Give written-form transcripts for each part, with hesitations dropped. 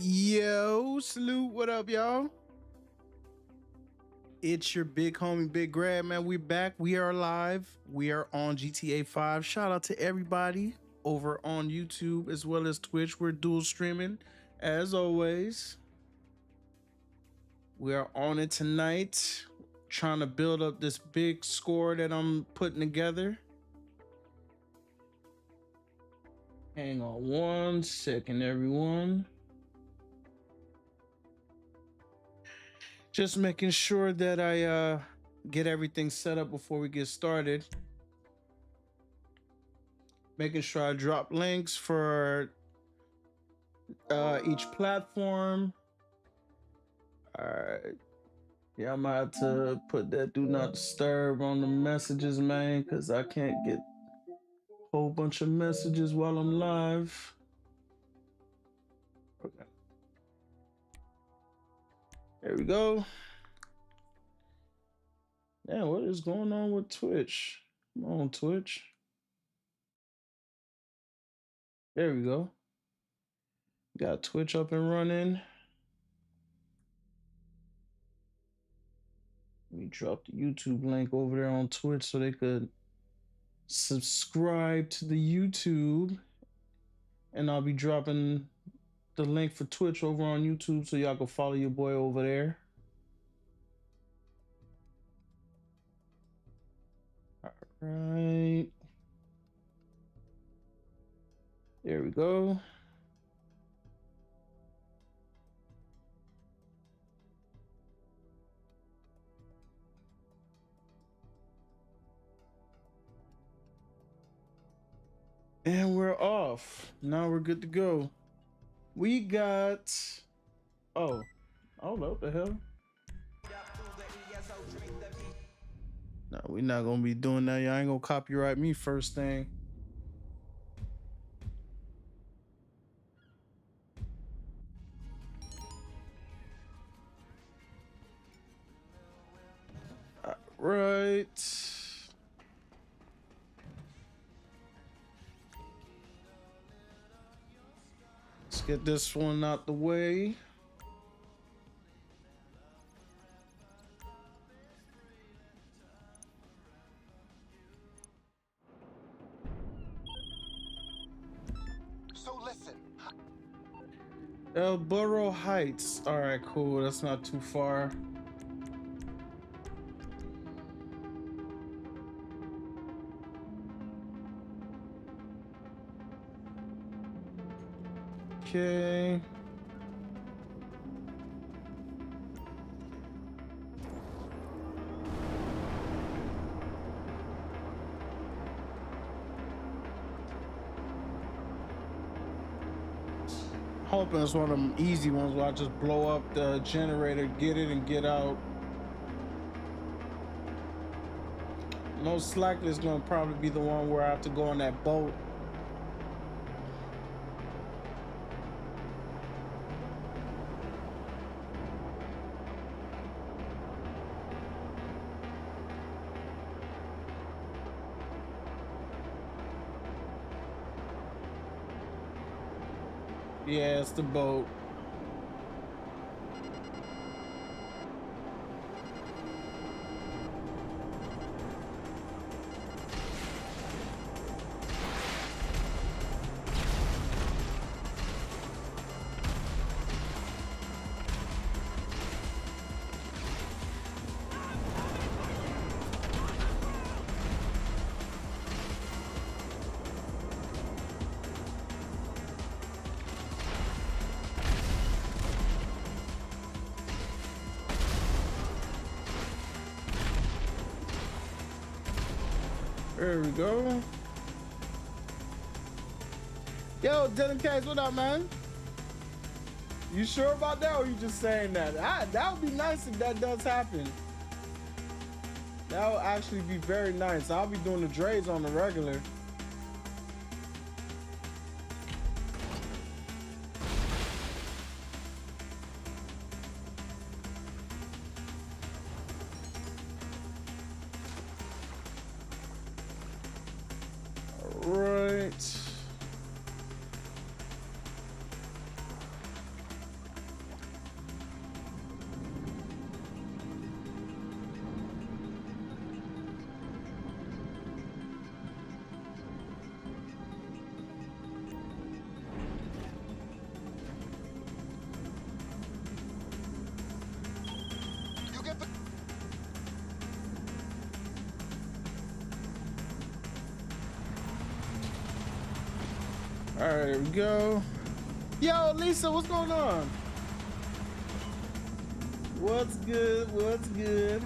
Yo, salute, what up, y'all? It's your big homie, Big Grab, man. We're back. We are live. We are on GTA 5. Shout out to everybody over on YouTube as well as Twitch. We're dual streaming as always. We are on it tonight, trying to build up this big score that I'm putting together. Hang on one second, everyone. Just making sure that I get everything set up before we get started. Making sure I drop links for each platform. All right. Yeah, I might have to put that do not disturb on the messages, man, because I can't get a whole bunch of messages while I'm live. Okay. There we go. Yeah, what is going on with Twitch? Come on, Twitch. There we go. Got Twitch up and running. Let me drop the YouTube link over there on Twitch so they could subscribe to the YouTube. And I'll be dropping the link for Twitch over on YouTube so y'all can follow your boy over there. All right. There we go. And we're off. Now we're good to go. We got... Oh, what the hell? No, we're not gonna be doing that. Y'all ain't gonna copyright me first thing. All right. Let's get this one out the way. So listen. Elgato Heights. All right, cool. That's not too far. Okay. Hoping it's one of them easy ones where I just blow up the generator, get it, and get out. Most likely it's gonna probably be the one where I have to go on that boat. Yeah, it's the boat. There we go. Yo, Dylan Case, what up, man? You sure about that, or you just saying that? That would be nice if that does happen. That would actually be very nice. I'll be doing the Dre's on the regular. Right. All right, here we go. Yo, Lisa, what's going on? What's good? What's good?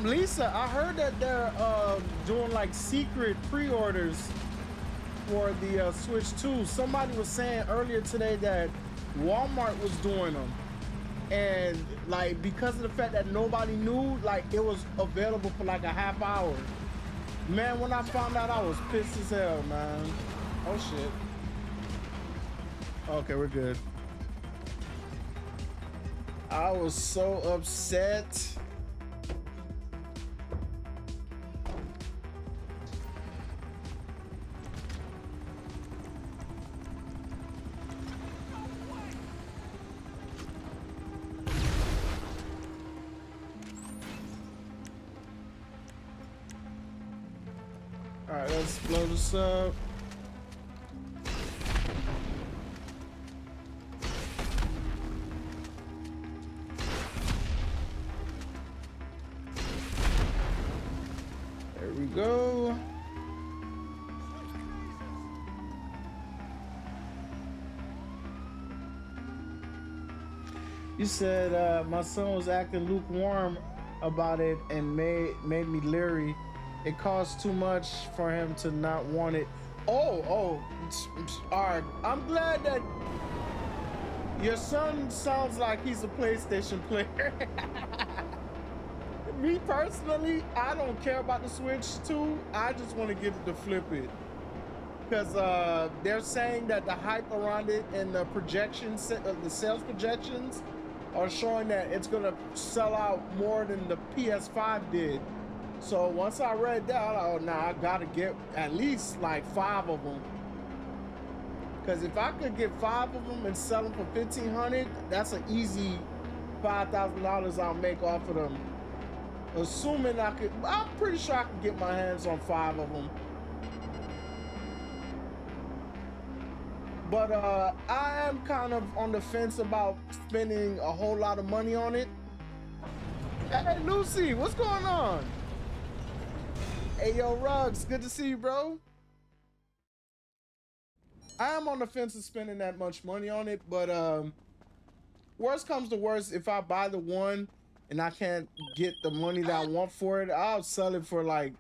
Lisa, I heard that they're doing like secret pre-orders for the Switch 2. Somebody was saying earlier today that Walmart was doing them, and like because of the fact that nobody knew, like it was available for like a half hour. Man, when I found out, I was pissed as hell, man. Oh shit. Okay, we're good. I was so upset. All right, let's blow this up. There we go. You said my son was acting lukewarm about it and made me leery. It costs too much for him to not want it. Oh, all right. I'm glad that your son sounds like he's a PlayStation player. Me personally, I don't care about the Switch 2. I just want to get it to flip it. Because they're saying that the hype around it and the projections, the sales projections are showing that it's going to sell out more than the PS5 did. So once I read that, I was like, oh, nah, I gotta get at least like 5 of them. Because if I could get 5 of them and sell them for $1,500, that's an easy $5,000 I'll make off of them. Assuming I could, I'm pretty sure I could get my hands on 5 of them. But I am kind of on the fence about spending a whole lot of money on it. Hey, Lucy, what's going on? Hey, yo, Ruggs, good to see you, bro. I am on the fence of spending that much money on it, but worst comes to worst, if I buy the one and I can't get the money that I want for it, I'll sell it for like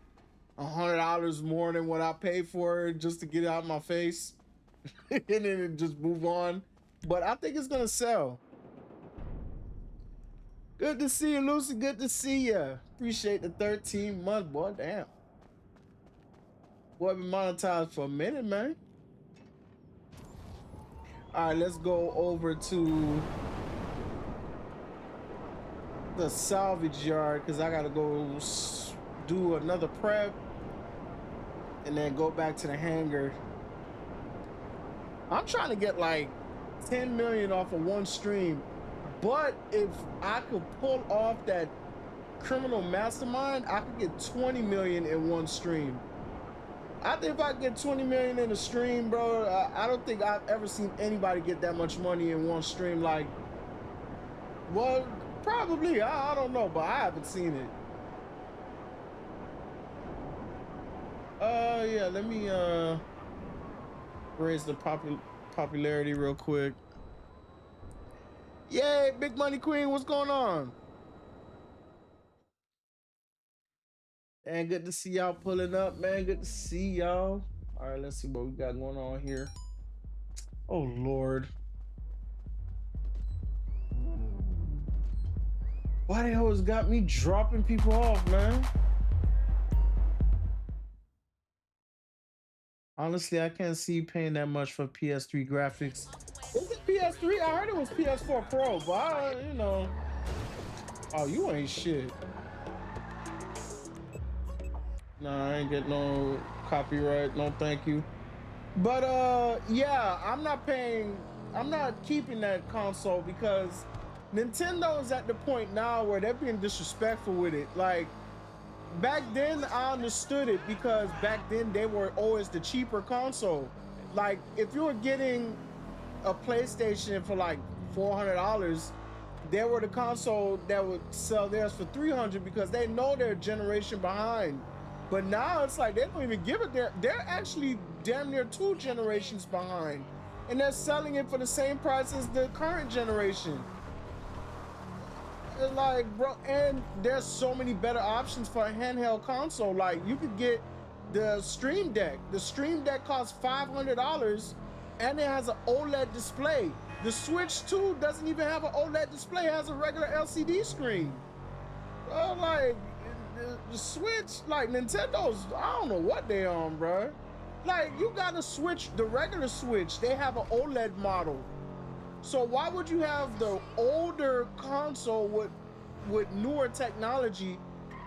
$100 more than what I paid for it just to get it out of my face and then just move on. But I think it's gonna sell. Good to see you, Lucy. Good to see you. Appreciate the 13 months, boy. Damn. Boy, been monetized for a minute, man. All right, let's go over to the salvage yard because I gotta go do another prep and then go back to the hangar. I'm trying to get like 10 million off of one stream, but if I could pull off that criminal mastermind, I could get 20 million in one stream. I think if I get 20 million in a stream, bro, I don't think I've ever seen anybody get that much money in one stream. Like, well, probably, I don't know, but I haven't seen it. Yeah, let me raise the popularity real quick. Yay, Big Money Queen, what's going on? And good to see y'all pulling up, man. Good to see y'all. All right, let's see what we got going on here. Oh, Lord. Why the hell has got me dropping people off, man? Honestly, I can't see you paying that much for PS3 graphics. Is it PS3? I heard it was PS4 Pro, but you know. Oh, you ain't shit. Nah, I ain't get no copyright, no thank you. But yeah, I'm not keeping that console because Nintendo is at the point now where they're being disrespectful with it. Like, back then I understood it because back then they were always the cheaper console. Like, if you were getting a PlayStation for like $400, they were the console that would sell theirs for 300 because they know they're a generation behind. But now it's like they don't even give it. They're actually damn near 2 generations behind, and they're selling it for the same price as the current generation. It's like, bro, and there's so many better options for a handheld console. Like, you could get the Stream Deck. The Stream Deck costs $500, and it has an OLED display. The Switch 2 doesn't even have an OLED display. It has a regular LCD screen. Bro, like, the Switch, like, Nintendo's, I don't know what they on, bro. Like, you got a Switch, the regular Switch, they have an OLED model. So why would you have the older console with newer technology,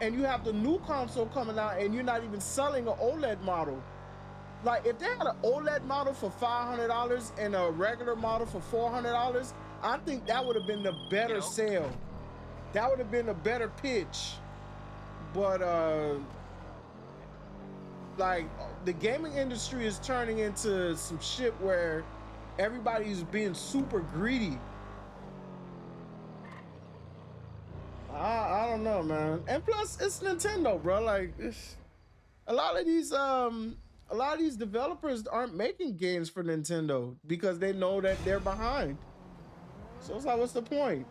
and you have the new console coming out and you're not even selling an OLED model? Like, if they had an OLED model for $500 and a regular model for $400, I think that would have been the better sale. That would have been a better pitch. But like, the gaming industry is turning into some shit where everybody's being super greedy. I don't know, man. And plus, it's Nintendo, bro. Like, a lot of these developers aren't making games for Nintendo because they know that they're behind. So it's like, what's the point?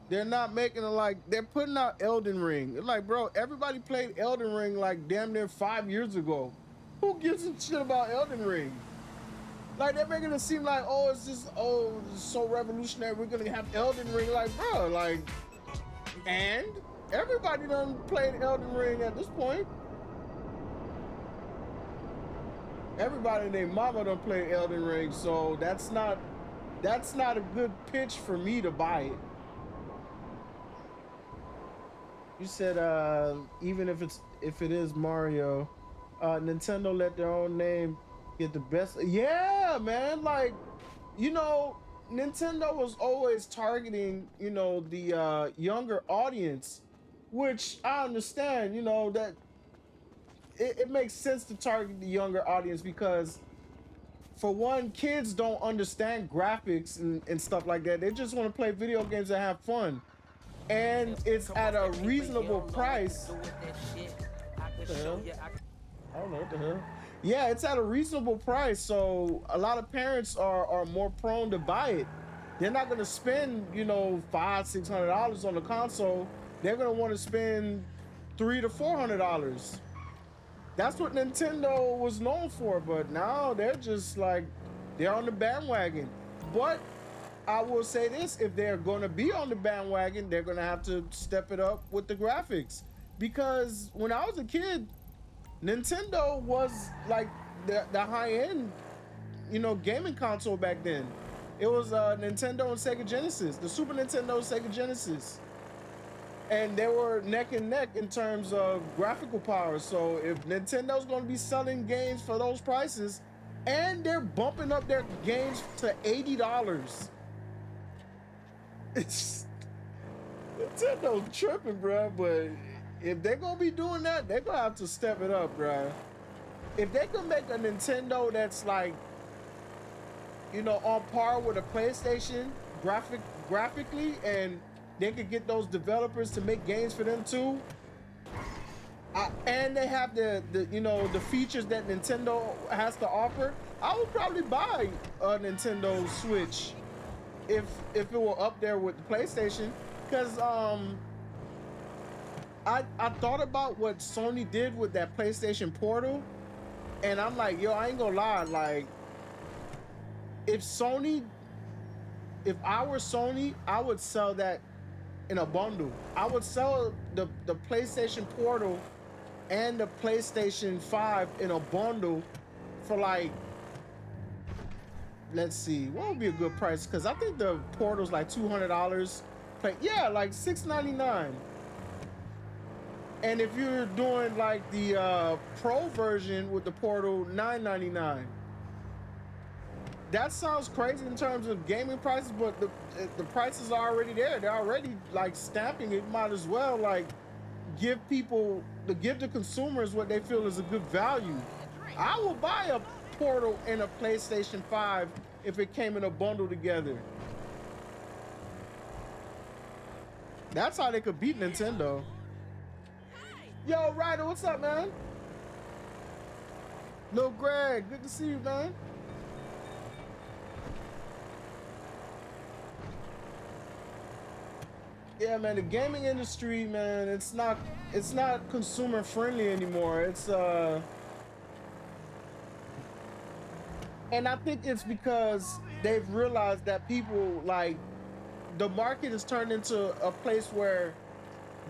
They're not making it. Like, they're putting out Elden Ring. It's like, bro, everybody played Elden Ring like damn near 5 years ago. Who gives a shit about Elden Ring? Like, they're making it seem like, oh, it's just, oh, it's so revolutionary, we're gonna have Elden Ring. Like, bro, like, and everybody done played Elden Ring at this point. Everybody and their mama done played Elden Ring, so that's not a good pitch for me to buy it. You said even if it is Mario, Nintendo let their own name get the best. Yeah, man. Like, you know, Nintendo was always targeting, you know, the younger audience, which I understand. You know, that it makes sense to target the younger audience because, for one, kids don't understand graphics and stuff like that. They just want to play video games and have fun. And it's at a reasonable price. What the hell? I don't know what the hell. Yeah, it's at a reasonable price, so a lot of parents are more prone to buy it. They're not gonna spend, you know, $500-600 on the console. They're gonna want to spend $300 to $400. That's what Nintendo was known for, but now they're just like, they're on the bandwagon. But I will say this, if they're going to be on the bandwagon, they're going to have to step it up with the graphics. Because when I was a kid, Nintendo was like the high-end, you know, gaming console back then. It was Nintendo and Sega Genesis, the Super Nintendo, Sega Genesis. And they were neck and neck in terms of graphical power. So if Nintendo's going to be selling games for those prices, and they're bumping up their games to $80, it's Nintendo's tripping, bro. But if they're gonna be doing that, they're gonna have to step it up, bro. If they can make a Nintendo that's like, you know, on par with a PlayStation graphically, and they could get those developers to make games for them too, and they have the you know, the features that Nintendo has to offer, I would probably buy a Nintendo Switch if it were up there with the PlayStation. Because I thought about what Sony did with that PlayStation Portal, and I'm like, yo, I ain't gonna lie, like, if I were Sony, I would sell that in a bundle. I would sell the PlayStation Portal and the PlayStation 5 in a bundle for, like, let's see, what would be a good price? Because I think the Portal's like $200. Yeah, like $699. And if you're doing like the Pro version with the Portal, $999. That sounds crazy in terms of gaming prices, but the prices are already there. They're already like stamping it. Might as well like give the consumers what they feel is a good value. I will buy a Portal and a PlayStation 5 if it came in a bundle together. That's how they could beat Nintendo. Yo, Ryder, what's up, man? Lil Greg, good to see you, man. Yeah, man, the gaming industry, man, it's not consumer friendly anymore. It's and I think it's because they've realized that people, like, the market has turned into a place where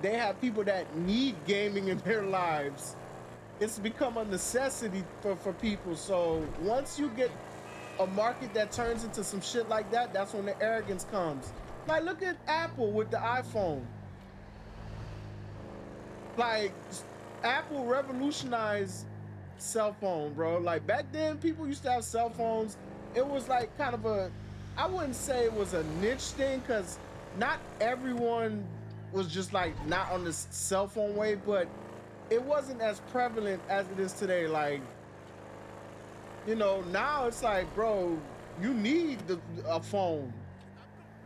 they have people that need gaming in their lives. It's become a necessity for people. So once you get a market that turns into some shit like that, that's when the arrogance comes. Like, look at Apple with the iPhone. Like, Apple revolutionized cell phone, bro. Like, back then, people used to have cell phones. It was like kind of a, I wouldn't say it was a niche thing, because not everyone was just like not on the cell phone wave, but it wasn't as prevalent as it is today. Like, you know, now it's like, bro, you need a phone.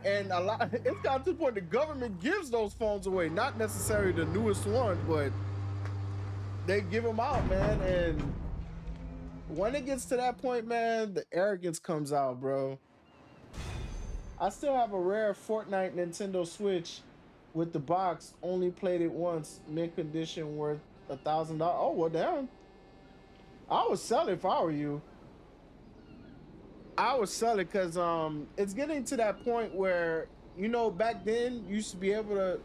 And a lot, it's gotten to the point the government gives those phones away, not necessarily the newest one, but they give them out, man. And when it gets to that point, man, the arrogance comes out, bro. I still have a rare Fortnite Nintendo Switch with the box. Only played it once. Mint condition, worth $1,000. Oh, well, damn. I would sell it if I were you. I would sell it because it's getting to that point where, you know, back then you used to be able to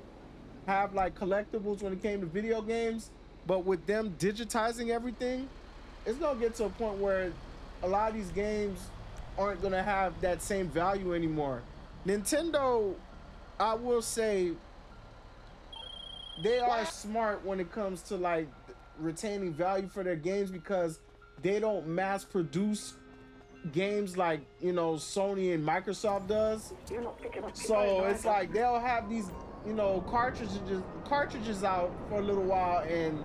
have like collectibles when it came to video games, but with them digitizing everything, it's gonna get to a point where a lot of these games aren't gonna have that same value anymore. Nintendo, I will say, they are smart when it comes to like retaining value for their games, because they don't mass produce games like, you know, Sony and Microsoft does. So it's like they'll have these, you know, cartridges out for a little while, and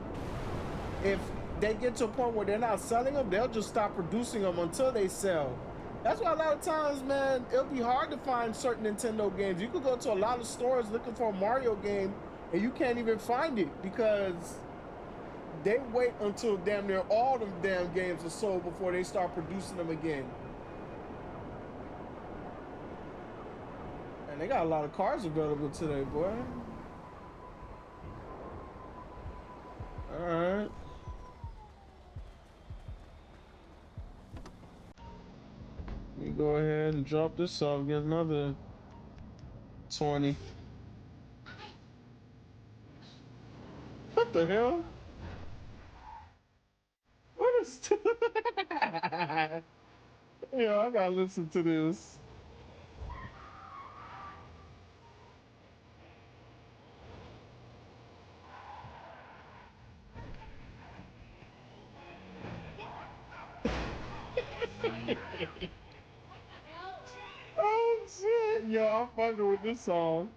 if they get to a point where they're not selling them, they'll just stop producing them until they sell. That's why a lot of times, man, it'll be hard to find certain Nintendo games. You could go to a lot of stores looking for a Mario game and you can't even find it, because they wait until damn near all them damn games are sold before they start producing them again. And they got a lot of cars available today, boy. All right. Let me go ahead and drop this off, get another 20. What the hell? What is Yo, I gotta listen to this. Oh shit, yo, I'm fucking with this song.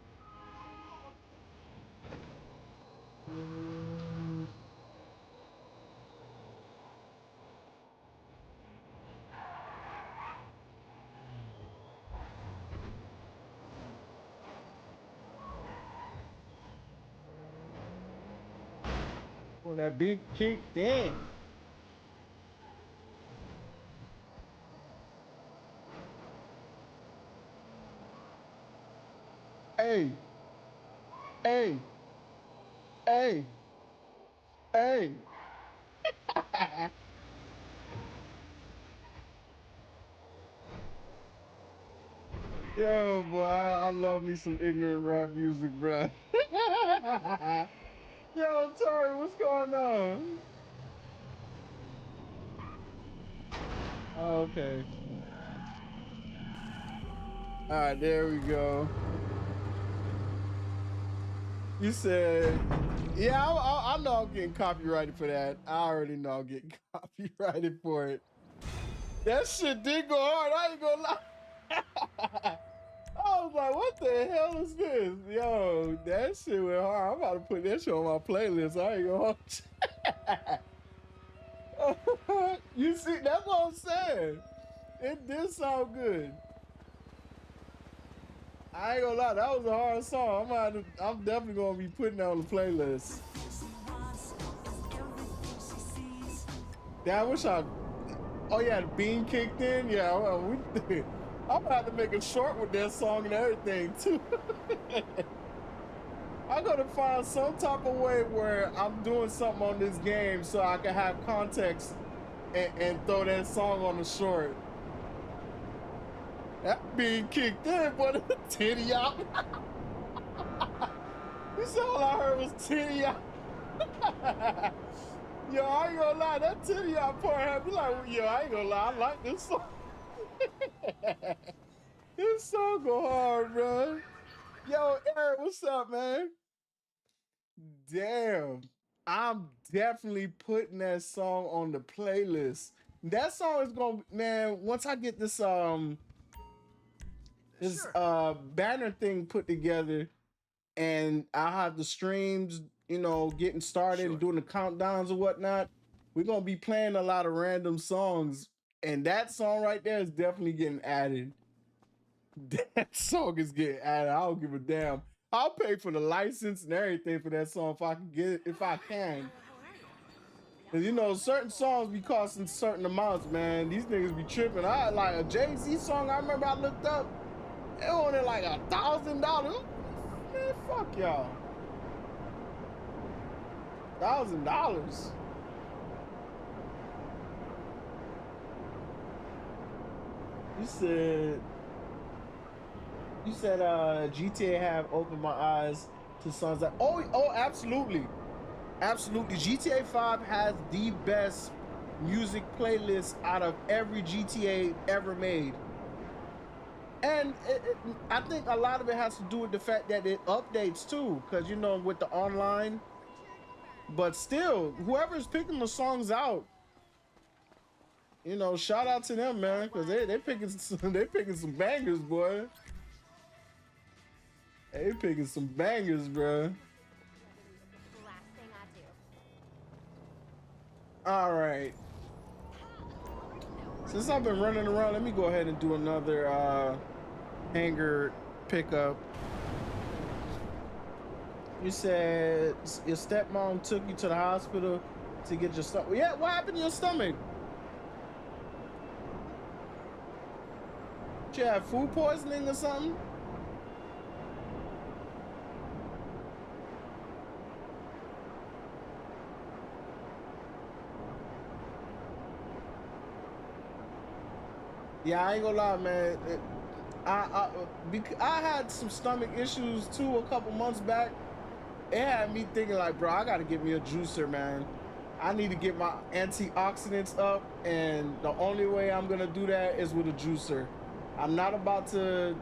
Oh, that big kick, damn. Hey, hey, hey, hey. Yo, boy, I love me some ignorant rap music, bruh. Yo, Tori, what's going on? Oh, okay. All right, there we go. You said, yeah, I know I'm getting copyrighted for that. I already know I'm getting copyrighted for it. That shit did go hard. I ain't gonna lie. I was like, what the hell is this? Yo, that shit went hard. I'm about to put that shit on my playlist. I ain't gonna hold you. You see, that's what I'm saying. It did sound good. I ain't gonna lie, that was a hard song. I'm definitely gonna be putting that on the playlist. Damn, I wish I. Oh yeah, the bean kicked in. Yeah, well, I'm gonna have to make a short with that song and everything too. I gotta find some type of way where I'm doing something on this game so I can have context and throw that song on the short. That being kicked in, but the titty out. You said all I heard was titty out. Yo, I ain't gonna lie, that titty out part had me like, yo, I ain't gonna lie, I like this song. This song go hard, bro. Yo, Eric, what's up, man? Damn, I'm definitely putting that song on the playlist. That song is gonna, man, once I get this banner thing put together and I'll have the streams, you know, getting started and doing the countdowns and whatnot, we're gonna be playing a lot of random songs, and that song right there is definitely getting added. That song is getting added. I don't give a damn. I'll pay for the license and everything for that song if I can get it, if I can. Cause you know, certain songs be costing certain amounts, man. These niggas be tripping. I like a Jay-Z song. I remember I looked up. It only like $1,000. Man, fuck y'all. $1,000. You said GTA have opened my eyes to songs that absolutely. Absolutely. GTA 5 has the best music playlist out of every GTA ever made. And I think a lot of it has to do with the fact that it updates too, because you know, with the online. But still, whoever's picking the songs out, you know, shout out to them, man, because they picking some bangers, boy. They picking some bangers, bro. All right. Since I've been running around, let me go ahead and do another hanger pickup. You said your stepmom took you to the hospital to get your stomach. Yeah, what happened to your stomach? Did you have food poisoning or something? Yeah, I ain't gonna lie, man. I had some stomach issues too a couple months back. It had me thinking like, bro, I gotta get me a juicer, man. I need to get my antioxidants up, and the only way I'm gonna do that is with a juicer. I'm not about to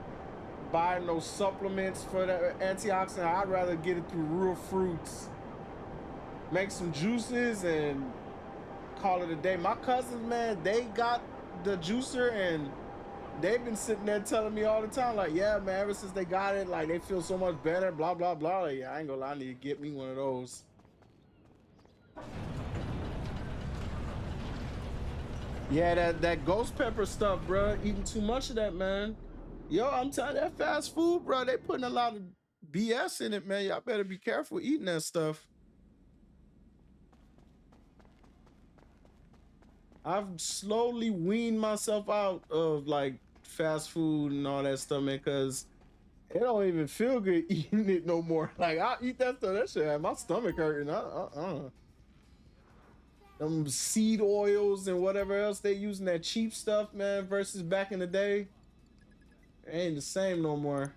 buy no supplements for the antioxidant. I'd rather get it through real fruits. Make some juices and call it a day. My cousins, man, they got the juicer and they've been sitting there telling me all the time, like, yeah, man, ever since they got it, like, they feel so much better, blah, blah, blah. Like, yeah, I ain't gonna lie, I need to get me one of those. Yeah, that ghost pepper stuff, bro. Eating too much of that, man. Yo, I'm telling you, that fast food, bro, they putting a lot of BS in it, man. Y'all better be careful eating that stuff. I've slowly weaned myself out of like fast food and all that stuff, man, because it don't even feel good eating it no more. Like, I eat that stuff, that shit had my stomach hurting. Them seed oils and whatever else they using, that cheap stuff, man, versus back in the day, it ain't the same no more.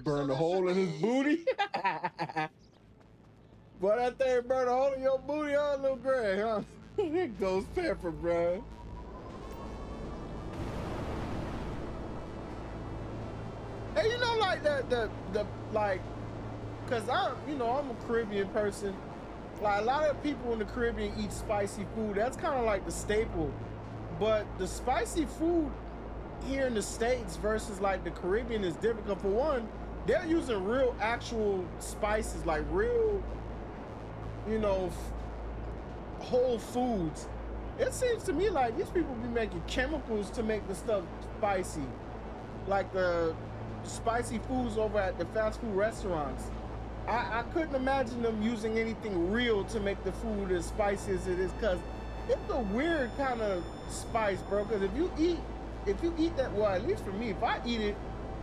Burn a hole in his booty. Boy, that thing burn a hole in your booty, huh, little Greg, huh? It goes pepper, bro. Hey, you know, like like, cause I'm a Caribbean person. Like, a lot of people in the Caribbean eat spicy food. That's kind of like the staple. But the spicy food here in the States versus like the Caribbean is different. For one, they're using real actual spices, like real you know, whole foods. It seems to me like these people be making chemicals to make the stuff spicy, like the spicy foods over at the fast food restaurants. I couldn't imagine them using anything real to make the food as spicy as it is, because it's a weird kind of spice, bro. Because if you eat that, well, at least for me, if I eat it,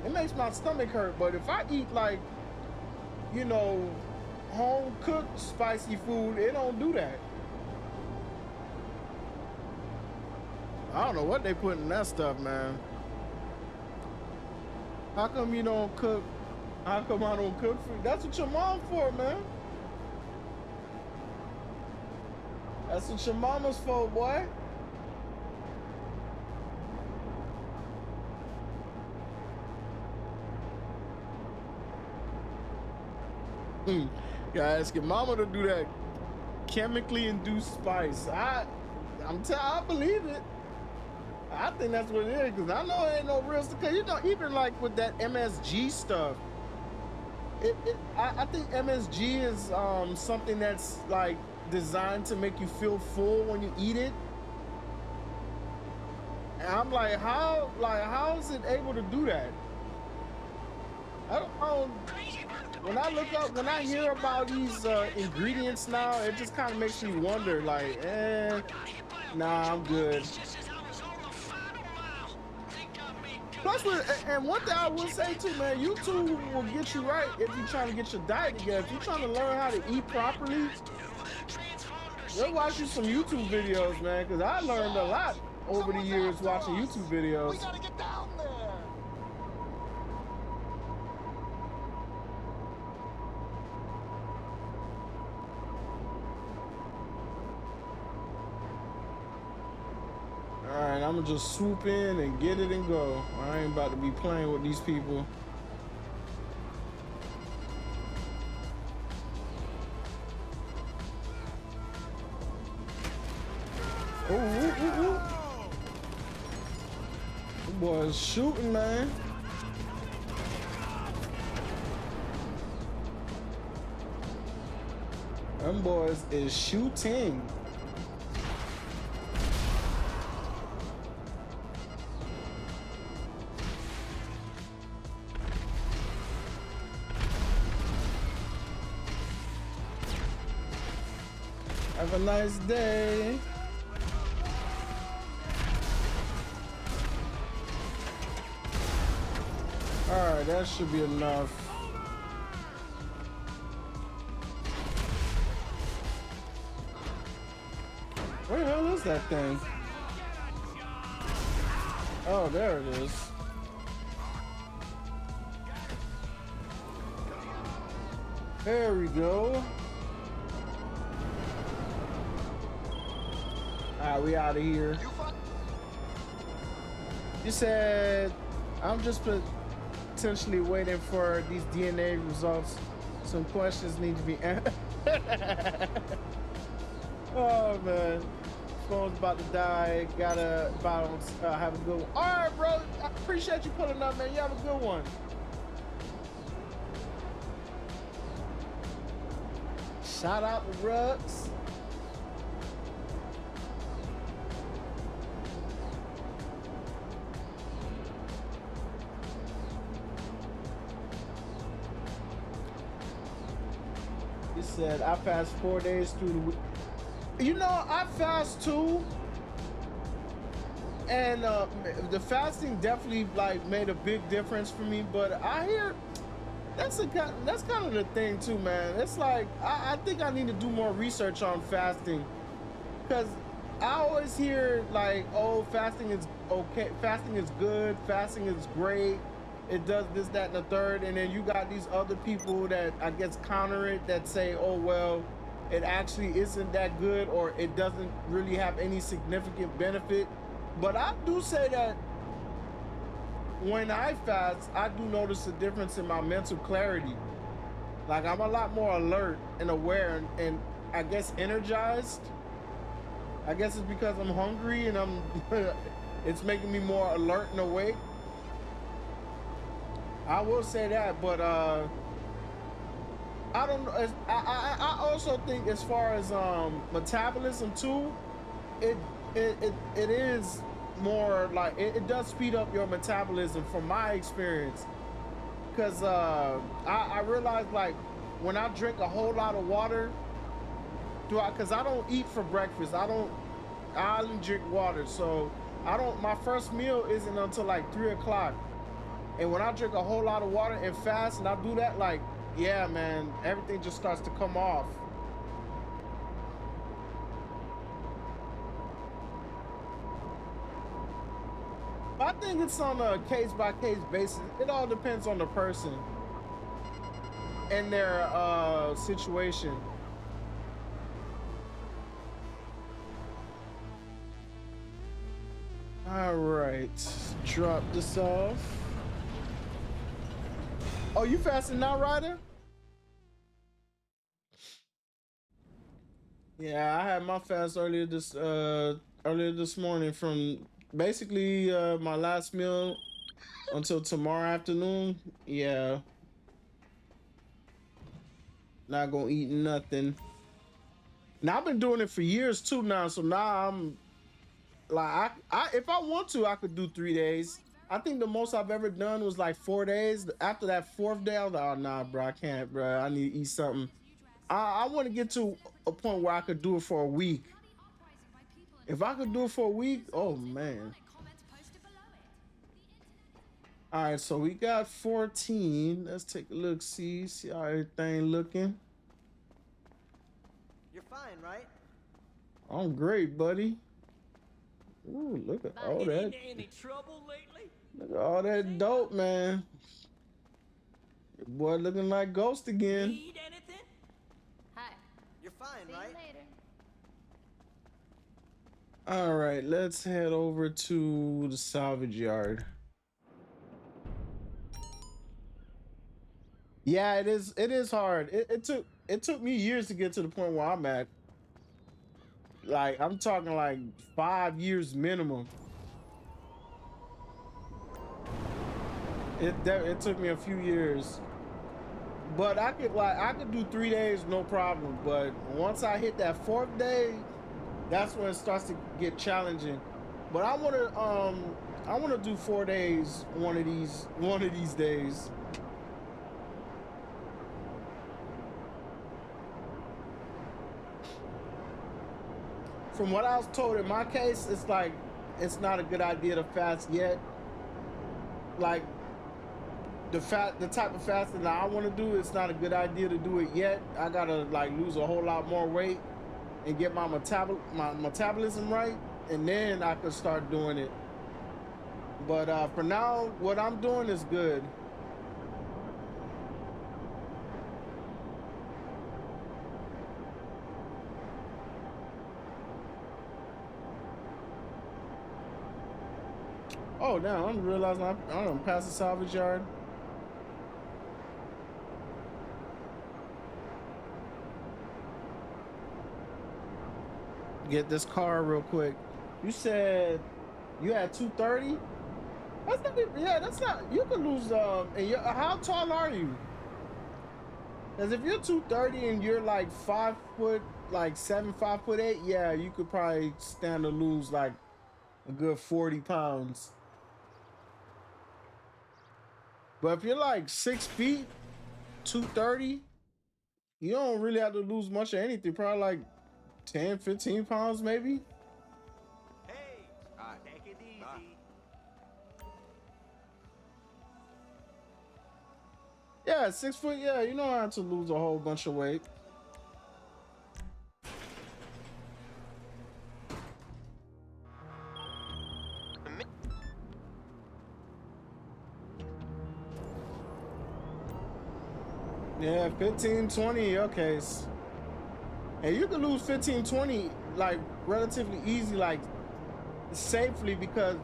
it makes my stomach hurt. But if I eat, like, you know, home cooked spicy food, it don't do that. I don't know what they put in that stuff, man. How come you don't cook? How come I don't cook for you? That's what your mom for, man. That's what your mama's for, boy. You gotta ask your mama to do that chemically induced spice. I believe it. I think that's what it is, because I know it ain't no real stuff. Because, you know, even like with that MSG stuff, I think MSG is something that's like designed to make you feel full when you eat it. And I'm like, how is it able to do that? I don't when I hear about these ingredients now, it just kind of makes me wonder, like, nah, I'm good. Plus, and one thing I will say too, man, YouTube will get you right if you're trying to get your diet together. If you're trying to learn how to eat properly, they'll watch you some YouTube videos, man, because I learned a lot over the years watching YouTube videos. We gotta get down there. Alright, I'm gonna just swoop in and get it and go. I ain't about to be playing with these people. Oh, ooh, ooh, ooh. The boy's shooting, man. Them boys is shooting. Have a nice day. All right, that should be enough. Where the hell is that thing? Oh, there it is. There we go. Alright, we out of here. You said, I'm just potentially waiting for these DNA results. Some questions need to be answered. Oh man, phone's about to die. Gotta bounce. Have a good one. All right, bro. I appreciate you pulling up, man. You have a good one. Shout out to Rux. He said, I fast 4 days through the week. You know, I fast too. And the fasting definitely like made a big difference for me. But I hear that's kind of the thing too, man. It's like I think I need to do more research on fasting, because I always hear like, oh, fasting is okay, fasting is good, fasting is great, it does this, that, and the third. And then you got these other people that I guess counter it, that say, oh well, it actually isn't that good, or it doesn't really have any significant benefit. But I do say that when I fast, I do notice a difference in my mental clarity. Like, I'm a lot more alert and aware, and I guess energized. I guess it's because I'm hungry and I'm it's making me more alert and awake. I will say that, but I don't know. I also think as far as metabolism too, it is more like it does speed up your metabolism from my experience. Cause I realized like when I drink a whole lot of water, cause I don't eat for breakfast. I only drink water. So my first meal isn't until like 3 o'clock. And when I drink a whole lot of water and fast and I do that, like, yeah, man, everything just starts to come off. I think it's on a case-by-case basis. It all depends on the person and their situation. All right, drop this off. Oh, you fasting now, Ryder? Yeah, I had my fast earlier this morning from basically my last meal until tomorrow afternoon. Yeah, not gonna eat nothing. Now I've been doing it for years too now, so now I'm like I if I want to I could do 3 days. I think the most I've ever done was like 4 days. After that fourth day, I was like, oh nah, bro, I can't, bro. I need to eat something. I want to get to a point where I could do it for a week. If I could do it for a week, oh man. All right, so we got 14. Let's take a look, see how everything looking. You're fine, right? I'm great, buddy. Ooh, look at all that. Any trouble lately? Look at all that dope, man. Your boy looking like Ghost again. Need anything? Hi. You're fine, See right? you later. All right, let's head over to the salvage yard. Yeah, it is hard. It took me years to get to the point where I'm at. Like I'm talking like 5 years minimum. It took me a few years. But I could do 3 days no problem. But once I hit that fourth day, that's when it starts to get challenging. But I wanna do 4 days one of these days. From what I was told in my case, it's like it's not a good idea to fast yet. Like the type of fasting that I want to do, it's not a good idea to do it yet. I gotta like lose a whole lot more weight and get my metabolism right, and then I could start doing it. But for now, what I'm doing is good. Oh, now I'm realizing I don't pass the salvage yard. Get this car real quick. You said you had 230? That's not even, yeah, that's not, you could lose, and how tall are you? Because if you're 230 and you're like 5 foot, like 5'8", yeah, you could probably stand to lose like a good 40 pounds. But if you're like 6 feet, 230, you don't really have to lose much of anything. Probably like 10, 15 pounds maybe. Hey, take it easy. Yeah, 6 foot, yeah, you don't have to lose a whole bunch of weight. Yeah, 15, 20, okay. And you can lose 15, 20 like relatively easy, like safely, because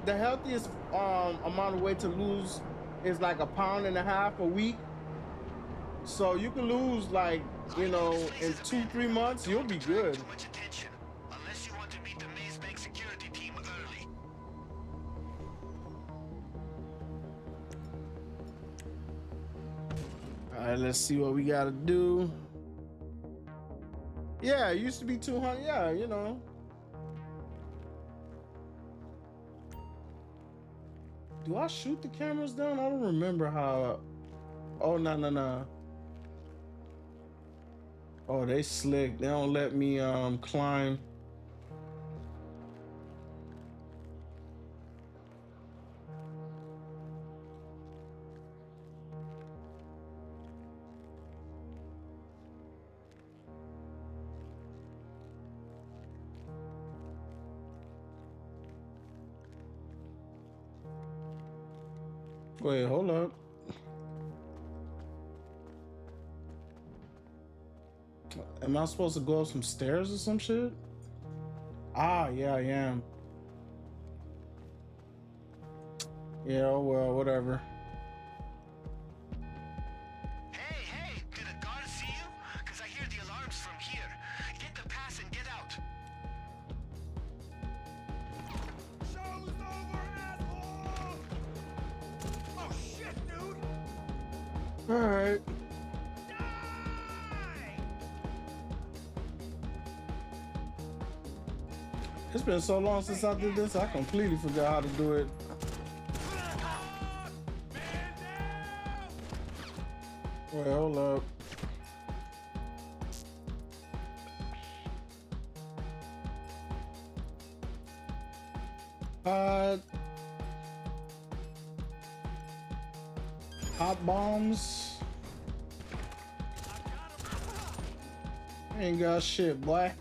the healthiest amount of weight to lose is like 1.5 pounds a week. So you can lose like, you know, in 2-3 months, you'll be good. right, let's see what we gotta do. Yeah, it used to be 200. Yeah, you know. Do I shoot the cameras down? I don't remember how. Oh, no. Oh, they slick. They don't let me climb. Wait, hold up. Am I supposed to go up some stairs or some shit? Ah, yeah, I am. Yeah, well, whatever. Hey, did a guard see you? Because I hear the alarms from here. Get the pass and get out. Show's over, asshole! Oh shit, dude! All right. It's been so long since I did this, I completely forgot how to do it. Wait, hold up. Hot bombs. Ain't got shit, boy.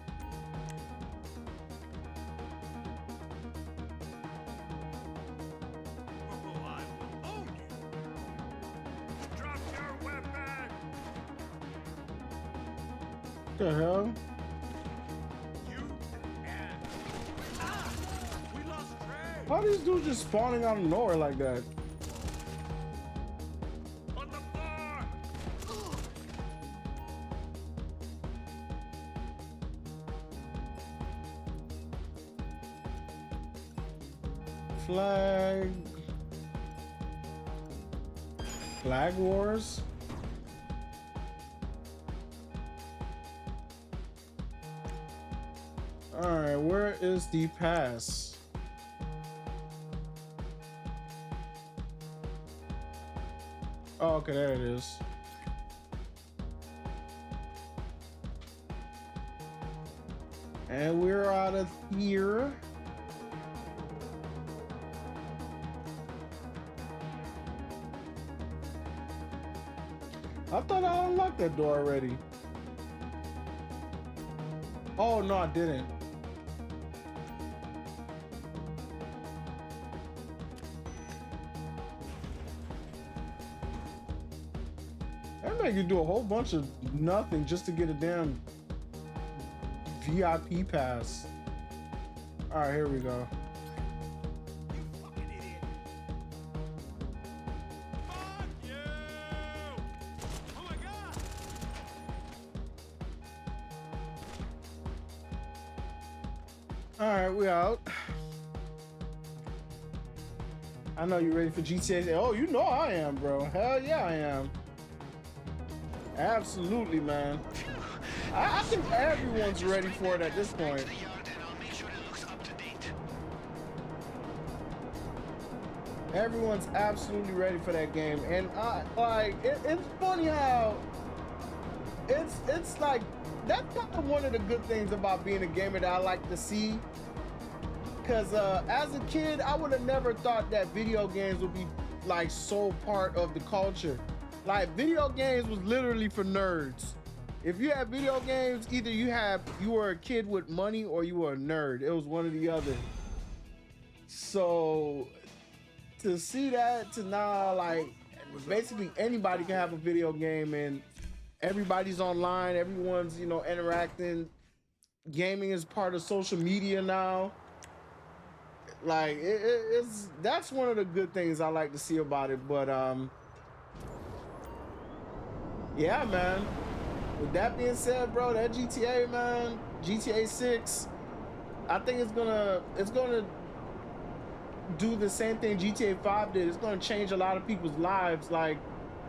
The hell? How these dudes just spawning out of nowhere like that? On the bar! Flag wars? Alright, where is the pass? Oh, okay, there it is. And we're out of here. I thought I unlocked that door already. Oh, no, I didn't. That make you do a whole bunch of nothing just to get a damn VIP pass. All right, here we go. You fucking idiot! Fuck you! Oh my god! All right, we out. I know you're ready for GTA. Oh, you know I am, bro. Hell yeah, I am. Absolutely, man. I think everyone's ready for it at this point. Everyone's absolutely ready for that game, and it's funny how it's like that's kind of one of the good things about being a gamer that I like to see. Because as a kid, I would have never thought that video games would be like so part of the culture. Like video games was literally for nerds. If you had video games, either you were a kid with money or you were a nerd. It was one or the other. So to see that to now, like basically anybody can have a video game and everybody's online, everyone's, you know, interacting. Gaming is part of social media now. Like that's one of the good things I like to see about it. But yeah, man. With that being said, bro, that GTA, man, GTA 6, I think it's gonna do the same thing GTA 5 did. It's gonna change a lot of people's lives. Like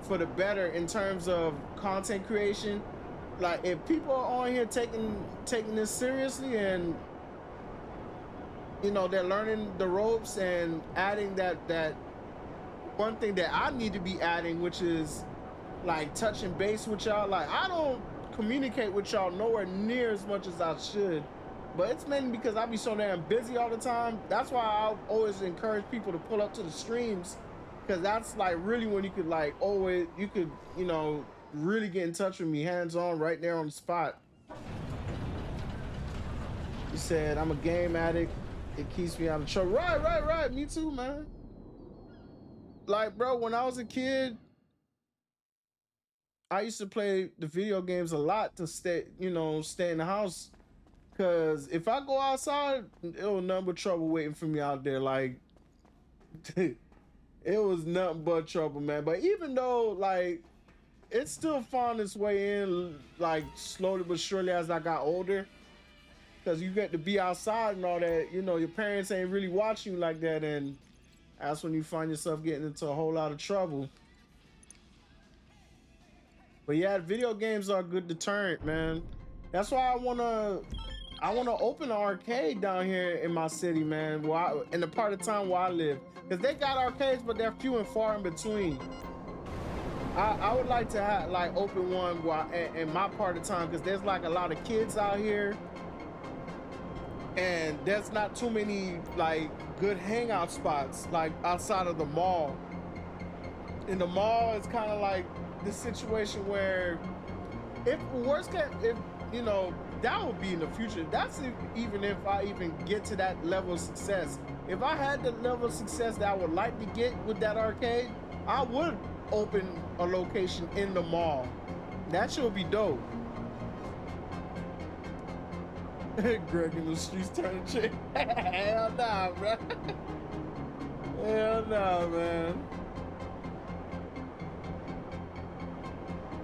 for the better in terms of content creation. Like if people are on here taking this seriously, and you know they're learning the ropes and adding that one thing that I need to be adding, which is like touching base with y'all. Like I don't communicate with y'all nowhere near as much as I should, but it's mainly because I be so damn busy all the time. That's why I always encourage people to pull up to the streams, because that's like really when you could like always, you could, you know, really get in touch with me hands on right there on the spot. He said I'm a game addict, it keeps me out of trouble. Right, me too, man. Like bro, when I was a kid, I used to play the video games a lot to stay in the house. Cause if I go outside, it was nothing but trouble waiting for me out there. Like, it was nothing but trouble, man. But even though, like, it still found its way in, like, slowly but surely as I got older. Cause you get to be outside and all that, you know, your parents ain't really watching you like that. And that's when you find yourself getting into a whole lot of trouble. But yeah, video games are a good deterrent, man. That's why I wanna open an arcade down here in my city, man. In the part of town where I live, because they got arcades, but they're few and far in between. I would like to have like open one in my part of town, because there's like a lot of kids out here, and there's not too many like good hangout spots like outside of the mall. In the mall, it's kind of like the situation where if you know, that would be in the future. That's even if I even get to that level of success. If I had the level of success that I would like to get with that arcade, I would open a location in the mall. That should be dope. Greg in the streets turning chick. Hell nah, bro. Hell nah, man.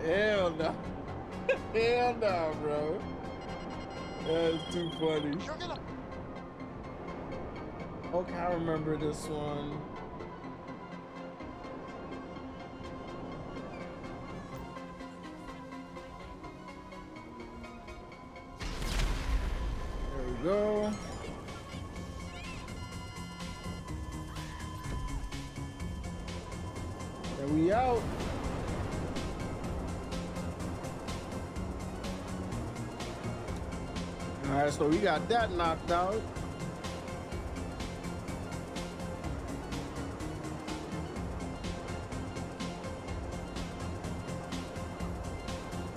Hell no. Hell no, bro. That's too funny. Okay, I remember this one. There we go. And we out. All right, so we got that knocked out.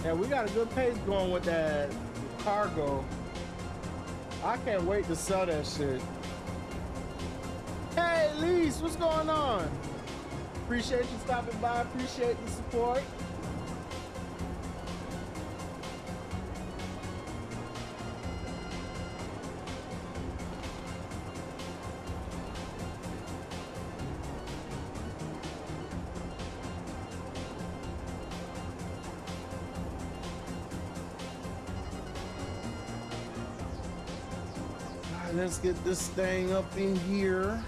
Yeah, we got a good pace going with that cargo. I can't wait to sell that shit. Hey, Lise, what's going on? Appreciate you stopping by. Appreciate the support. Let's get this thing up in here.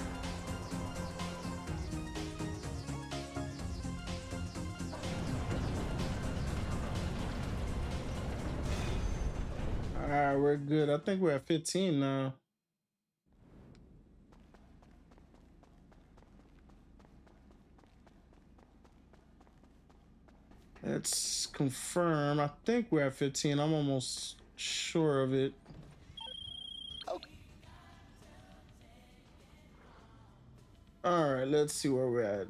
All right, we're good. I think we're at 15 now. Let's confirm. I think we're at 15. I'm almost sure of it. All right, let's see where we're at.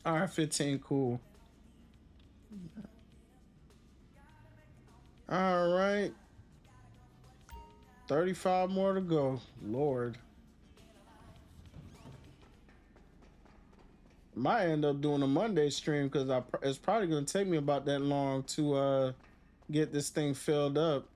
All right, 15, cool. All right. 35 more to go. Lord. Might end up doing a Monday stream because it's probably going to take me about that long to get this thing filled up.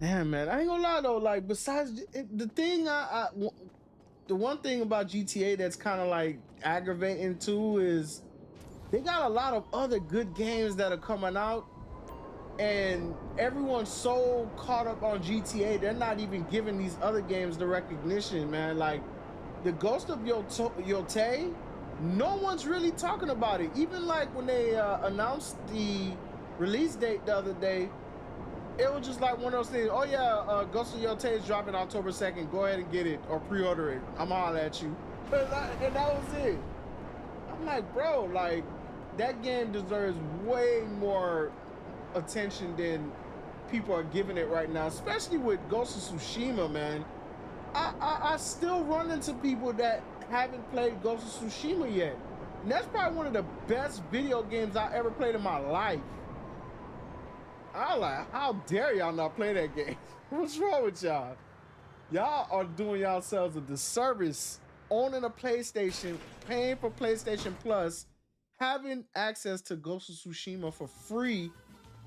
Damn, man, I ain't gonna lie though. Like, besides the thing, the one thing about GTA that's kind of like aggravating too is they got a lot of other good games that are coming out, and everyone's so caught up on GTA, they're not even giving these other games the recognition, man. Like the Ghost of Yotei, no one's really talking about it. Even like when they announced the release date the other day, it was just like one of those things. Oh yeah, Ghost of Yotei is dropping October 2nd. Go ahead and get it or pre-order it. I'm holler at you. And that was it. I'm like, bro, like that game deserves way more attention than people are giving it right now, especially with Ghost of Tsushima, man. I still run into people that haven't played Ghost of Tsushima yet. And that's probably one of the best video games I ever played in my life. I like, how dare y'all not play that game? What's wrong with y'all? Y'all are doing yourselves a disservice owning a PlayStation, paying for PlayStation Plus, having access to Ghost of Tsushima for free,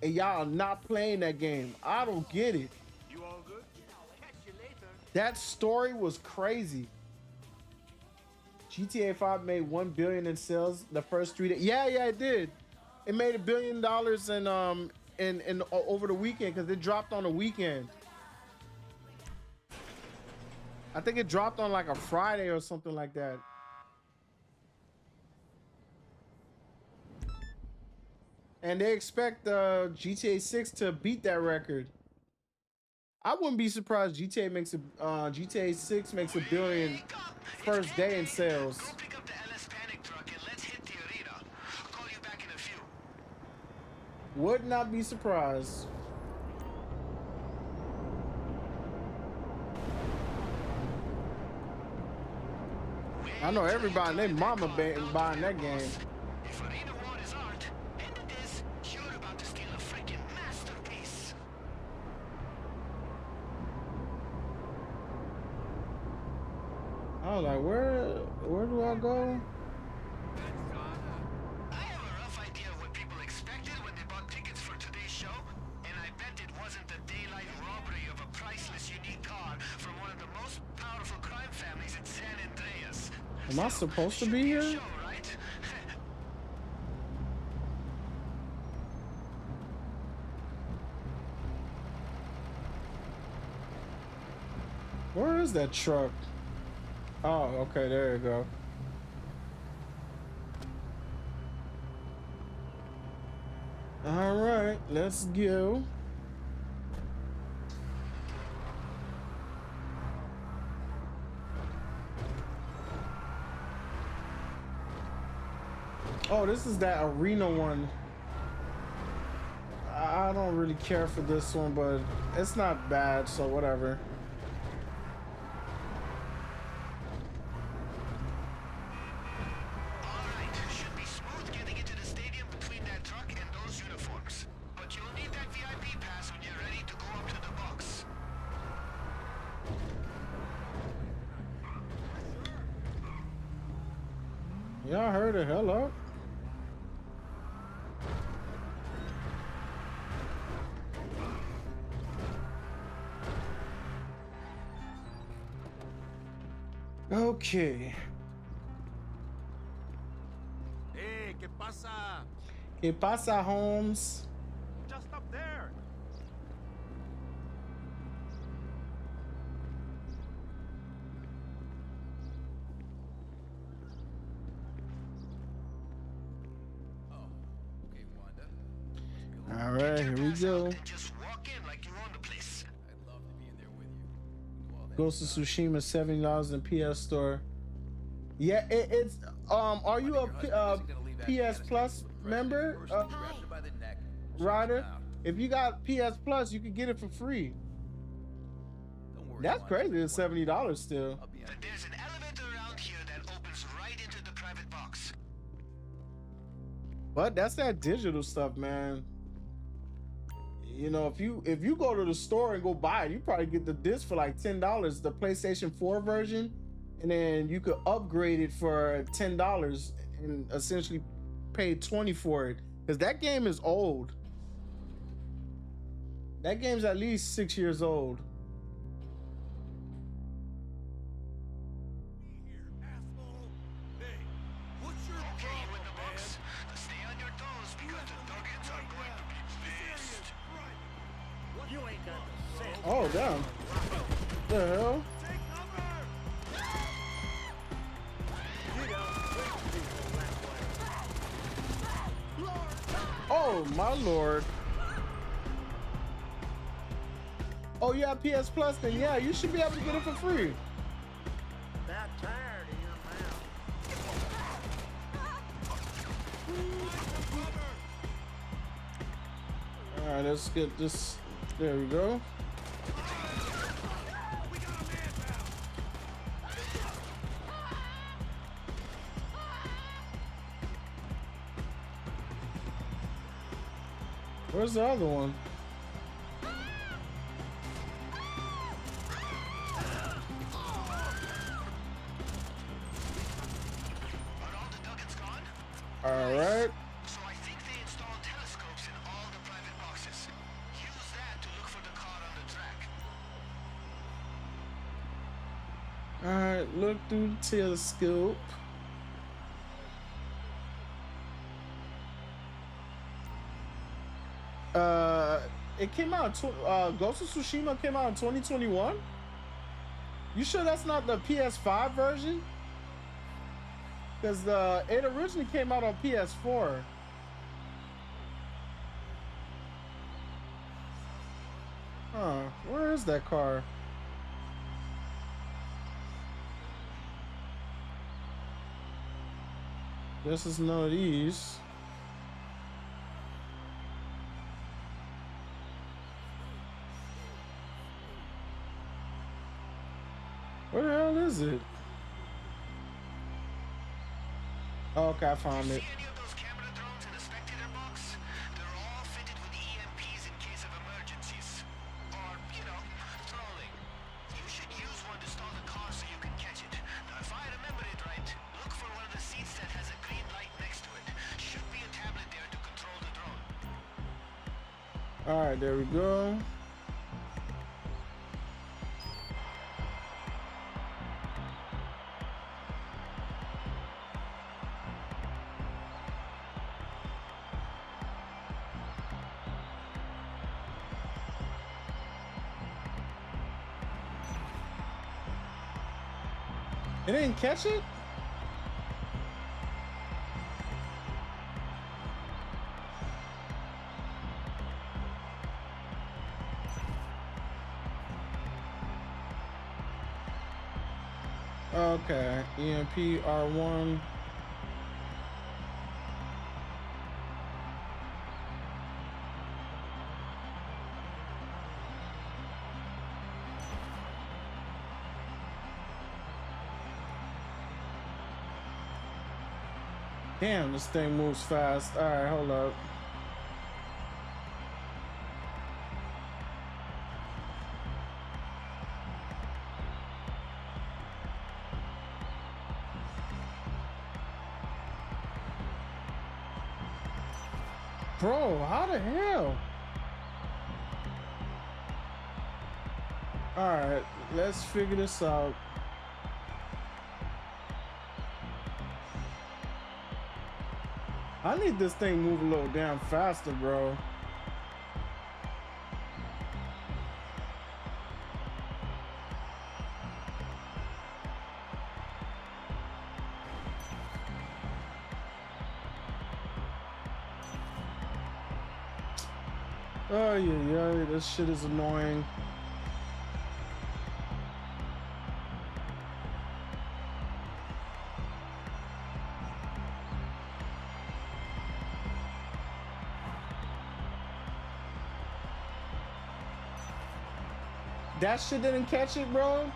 and y'all are not playing that game. I don't get it. You all good? Catch you later. That story was crazy. GTA 5 made $1 billion in sales the first 3 days. Yeah, it did. It made $1 billion in over the weekend because it dropped on the weekend. I think it dropped on like a Friday or something like that. And they expect GTA 6 to beat that record. I wouldn't be surprised GTA 6 makes $1 billion first day in sales. Go pick up the LS panic truck and let's hit the arena. I'll call you back in a few. Would not be surprised. I know everybody and their mama buying that game. If arena war is art, and it is, you're about to steal a freaking masterpiece. I was like, where do I go? I have a rough idea of what people expected when they bought tickets for today's show, and I bet it wasn't the daylight robbery of a priceless, unique car from one of the most powerful crime families in San Andreas. Am I supposed to be here? Show, right? Where is that truck? Oh, okay, there you go. All right, let's go. Oh, this is that arena one. I don't really care for this one, but it's not bad, so whatever. Alright, should be smooth getting into the stadium between that truck and those uniforms. But you'll need that VIP pass when you're ready to go up to the box. Y'all heard it, hello? Okay. Hey, ¿qué pasa? ¿Qué pasa, Holmes? Just up there. All right, here we go. Just walk in like you own the place. I'd love to be in there with you. Well, then, Ghost of Tsushima, $70 in PS Store. Yeah, it's are you a PS Plus member, by the neck. Ryder? If you got PS Plus, you can get it for free. Don't worry, That's Juan. crazy. It's $70 still. I'll be on. There's an elevator around here that opens right into the private box. But that's that digital stuff, man. You know, if you go to the store and go buy it, you probably get the disc for like $10, the PlayStation 4 version, and then you could upgrade it for $10 and essentially pay $20 for it. Because that game is old. That game's at least 6 years old. Okay, you in the box. Stay on your toes because the nuggets are going to be fast. Oh, damn. The hell? Take cover! You know, wait people that way. Oh, my lord. Oh, you have PS Plus, then yeah, you should be able to get it for free. That tired of your mouth. All right, let's get this. There we go. We got a man down. Where's the other one? All right. So I think they installed telescopes in all the private boxes. Use that to look for the car on the track. All right, look through the telescope. It came out. Ghost of Tsushima came out in 2021. You sure that's not the PS5 version? Because it originally came out on PS4. Huh? Where is that car? This is none of these. Where the hell is it? Oh, okay, I found it. See any of those camera drones in the spectator box? They're all fitted with EMPs in case of emergencies. Or, you know, trolling. You should use one to stall the car so you can catch it. Now, if I remember it right, look for one of the seats that has a green light next to it. Should be a tablet there to control the drone. All right, there we go. It didn't catch it? Okay, EMP R1. Damn, this thing moves fast. All right, hold up. Bro, how the hell? All right, let's figure this out. I need this thing move a little damn faster, bro. Oh yeah, this shit is annoying. That shit didn't catch it, bro.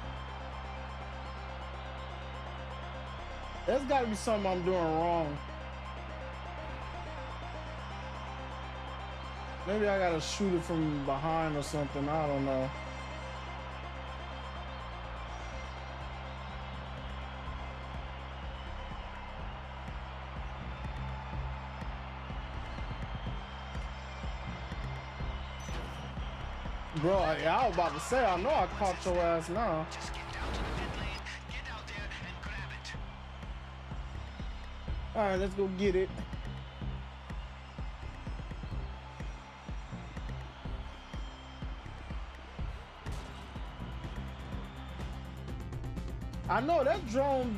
There's gotta be something I'm doing wrong. Maybe I gotta shoot it from behind or something. I don't know. Bro, I was about to say, I know I caught your ass now. Just get down to the pit lane, get out there, and grab it. All right, let's go get it. I know that drone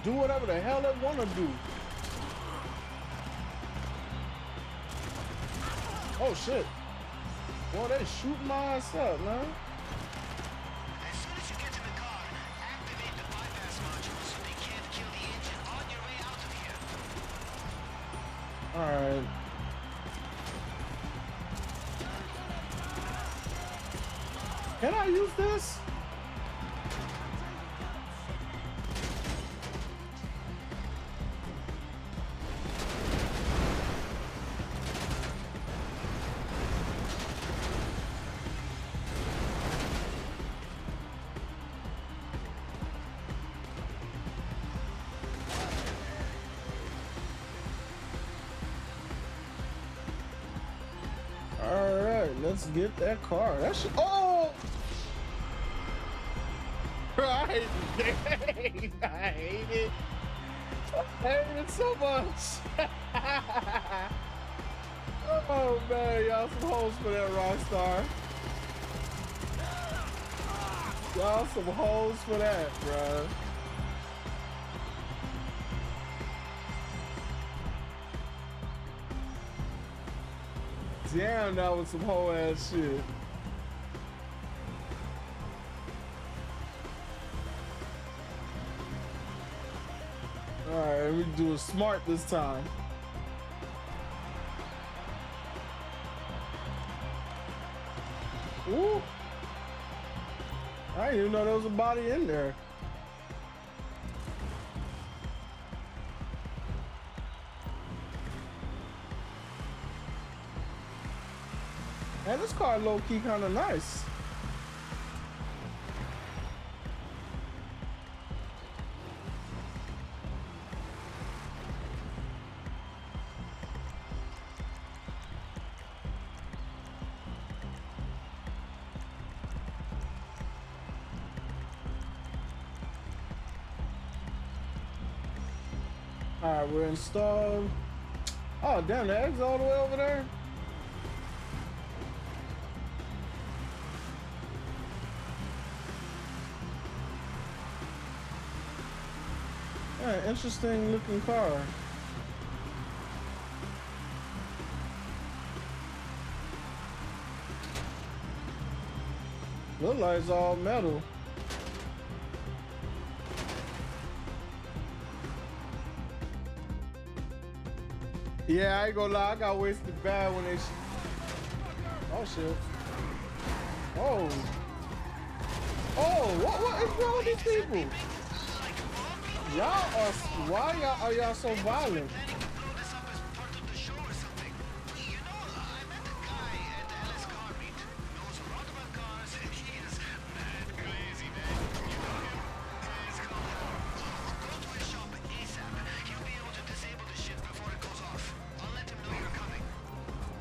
do whatever the hell it wanna do. Oh shit. Boy, they shooting my ass up, man. As soon as you get to the car, activate the bypass module so they can't kill the engine on your way out of here. Alright. Can I use this? Let's get that car. That shit. Oh! I hate it. I hate it. I hate it so much. Oh man, y'all some hoes for that Rockstar. Y'all some hoes for that, bruh. Damn, that was some whole ass shit. Alright, we do it smart this time. Ooh. I didn't even know there was a body in there. Man, this car low-key kind of nice. All right, we're installed. Oh, damn, the egg's all the way over there. Yeah, interesting looking car. Look like it's all metal. Yeah, I ain't gonna lie, I got wasted bad when they oh shit. Oh. Oh, what is wrong with these people? Y'all are, why y'all are y'all so violent?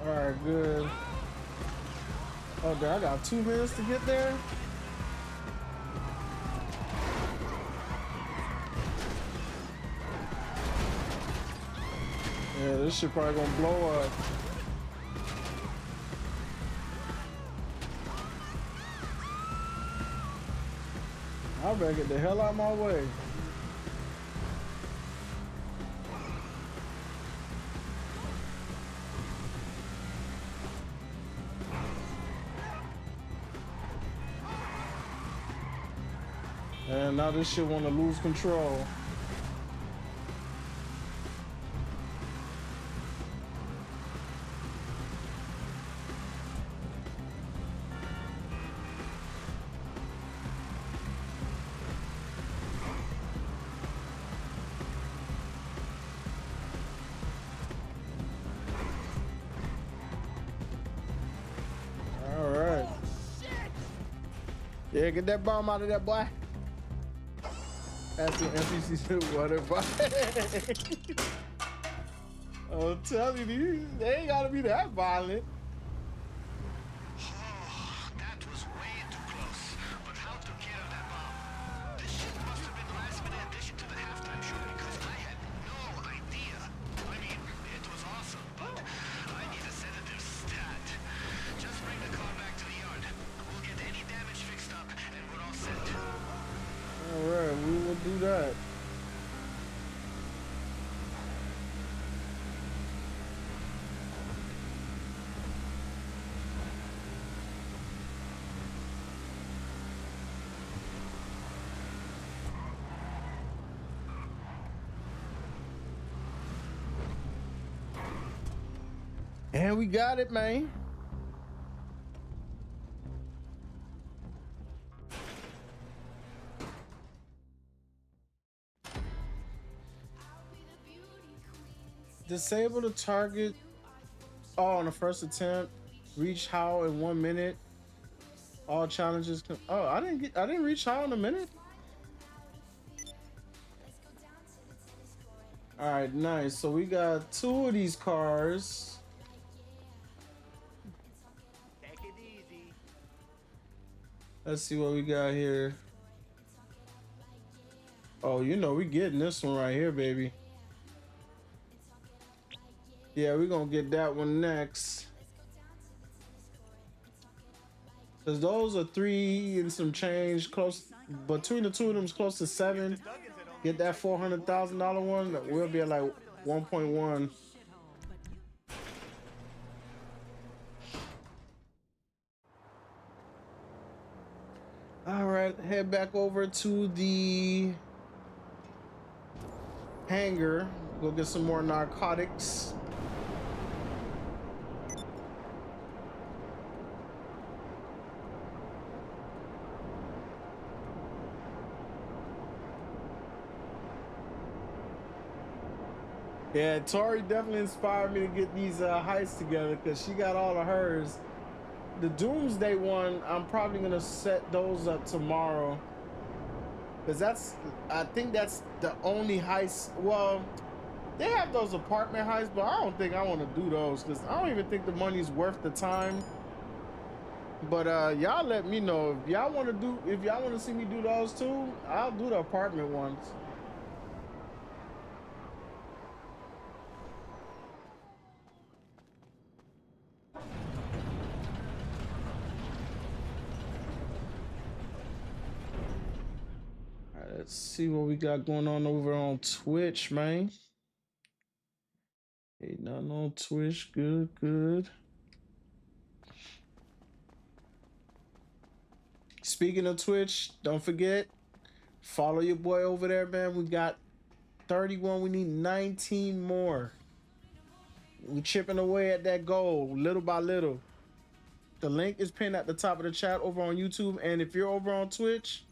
Alright, good. Oh, damn, I got 2 minutes to get there. Yeah, this shit probably gonna blow up. I better get the hell out of my way. And now this shit wanna lose control. Yeah, get that bomb out of there, boy. That's the NPC said, whatever. I'm telling you, they ain't gotta be that violent. Oh, that was way too close. But how took care of that bomb? This shit must have been last minute addition to the halftime show because I had no idea. I mean, it was awesome, but I need a sedative stat. Just bring the car back to the yard. We'll get any damage fixed up, and we're all set. All right, we that? And we got it, man. Disable the target. Oh, on the first attempt. Reach how in 1 minute. All challenges. Oh, I didn't reach how in a minute. All right, nice. So we got 2 of these cars. Take it easy. Let's see what we got here. Oh, you know we getting this one right here, baby. Yeah, we're gonna get that one next. Cause those are 3 and some change, close between the 2 of them is close to 7. Get that $400,000 one, we'll be at like 1.1. All right, head back over to the hangar. Go get some more narcotics. Yeah, Tori definitely inspired me to get these heists together because she got all of hers. The Doomsday one, I'm probably gonna set those up tomorrow because I think that's the only heist. Well, they have those apartment heists, but I don't think I want to do those because I don't even think the money's worth the time. But y'all let me know if y'all want to see me do those too. I'll do the apartment ones. Let's see what we got going on over on Twitch, man. Hey, nothing on Twitch. Good, good. Speaking of Twitch, don't forget, follow your boy over there, man. We got 31. We need 19 more. We chipping away at that goal, little by little. The link is pinned at the top of the chat over on YouTube. And if you're over on Twitch,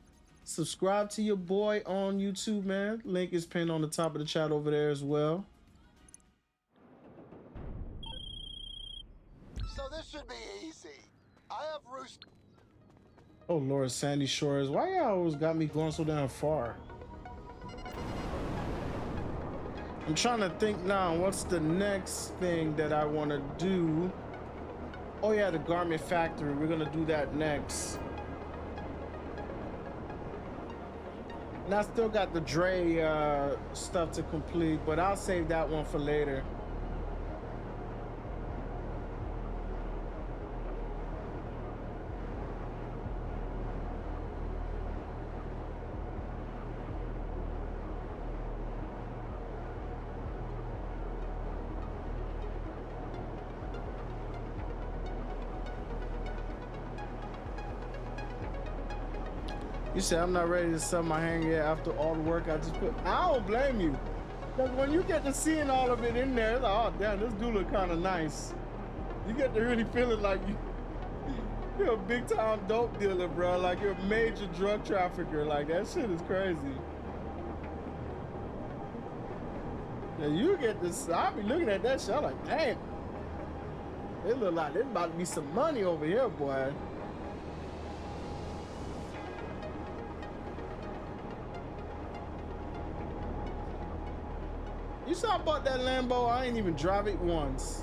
subscribe to your boy on YouTube, man. Link is pinned on the top of the chat over there as well. So this should be easy. I have roost. Oh Lord, Sandy Shores. Why y'all always got me going so damn far? I'm trying to think now, what's the next thing that I want to do? Oh yeah, the garment factory. We're gonna do that next. And I still got the Dre stuff to complete, but I'll save that one for later. You said I'm not ready to sell my hangar yet after all the work I just put. I don't blame you. But when you get to seeing all of it in there, it's like, oh damn, this do look kind of nice. You get to really feeling like you're a big time dope dealer, bro. Like you're a major drug trafficker. Like that shit is crazy. And you get this, I be looking at that shit, I'm like, damn. It look like there's about to be some money over here, boy. You saw I bought that Lambo, I ain't even drive it once.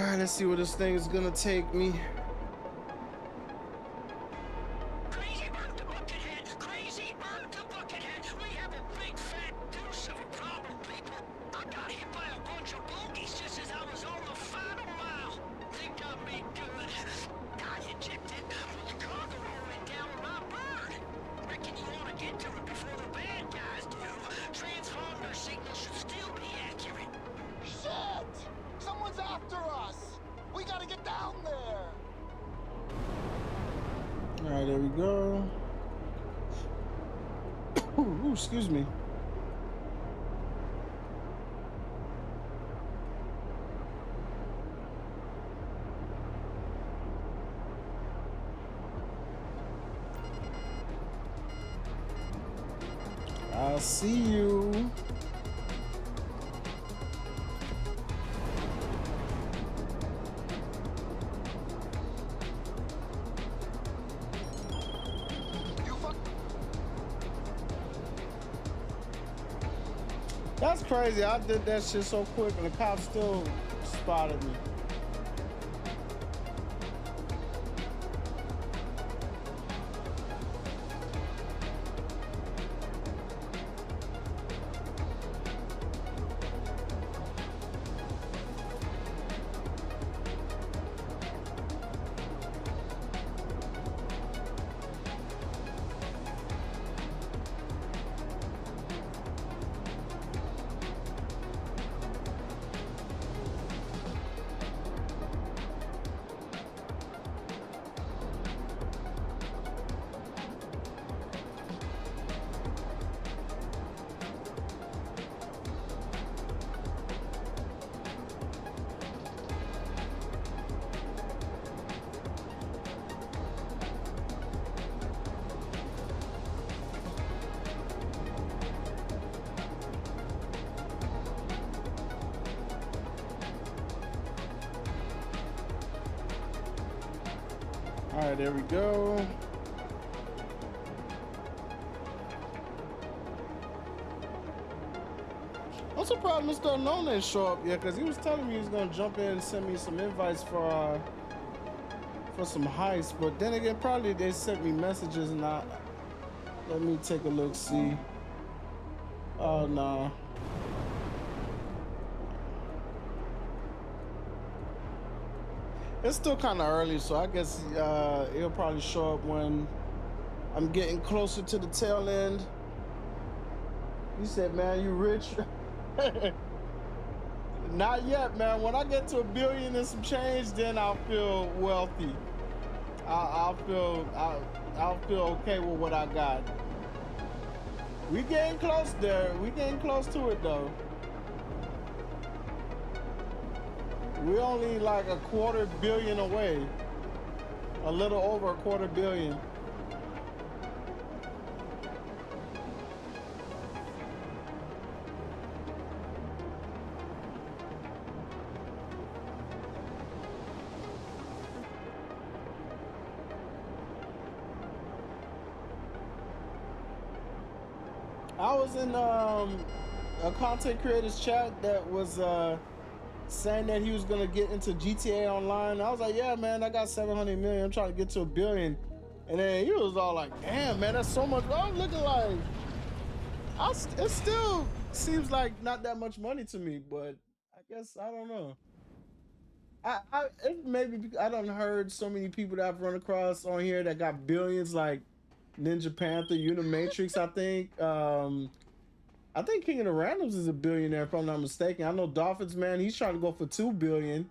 right, let's see where this thing is gonna take me. Crazy bird to Buckethead! Crazy bird to Buckethead! We have a big fat deuce of a problem, people! I got hit by a bunch of bogeys just as I was on the final mile! Think I made good. Got ejected, but the cargo went down with my bird! Reckon you want to get to it before the bad guys do. Transponder signal should still be accurate. Shit! Someone's after us! We gotta get down there! All right, there we go. Ooh, excuse me. I'll see you. You fuck. That's crazy. I did that shit so quick and the cop still spotted me. All right, there we go. I'm surprised Mr. Unknown didn't show up yet, because he was telling me he was gonna jump in and send me some invites for some heist. But then again, probably they sent me messages and not. Let me take a look, see. Oh no. It's still kind of early, so I guess it'll probably show up when I'm getting closer to the tail end. He said, man, you rich? Not yet, man. When I get to $1 billion and some change, then I'll feel wealthy. I'll feel okay with what I got. We getting close there. We getting close to it though. We're only like $250 million away. A little over $250 million. I was in a content creators chat that was saying that he was gonna get into GTA Online. I was like, yeah, man, I got 700 million. I'm trying to get to $1 billion. And then he was all like, damn, man, that's so much. I'm looking like, it still seems like not that much money to me, but I guess, I don't know. It maybe I done heard so many people that I've run across on here that got billions, like Ninja Panther, Unimatrix, I think King of the Randoms is a billionaire, if I'm not mistaken. I know Dolphins, man, he's trying to go for $2 billion.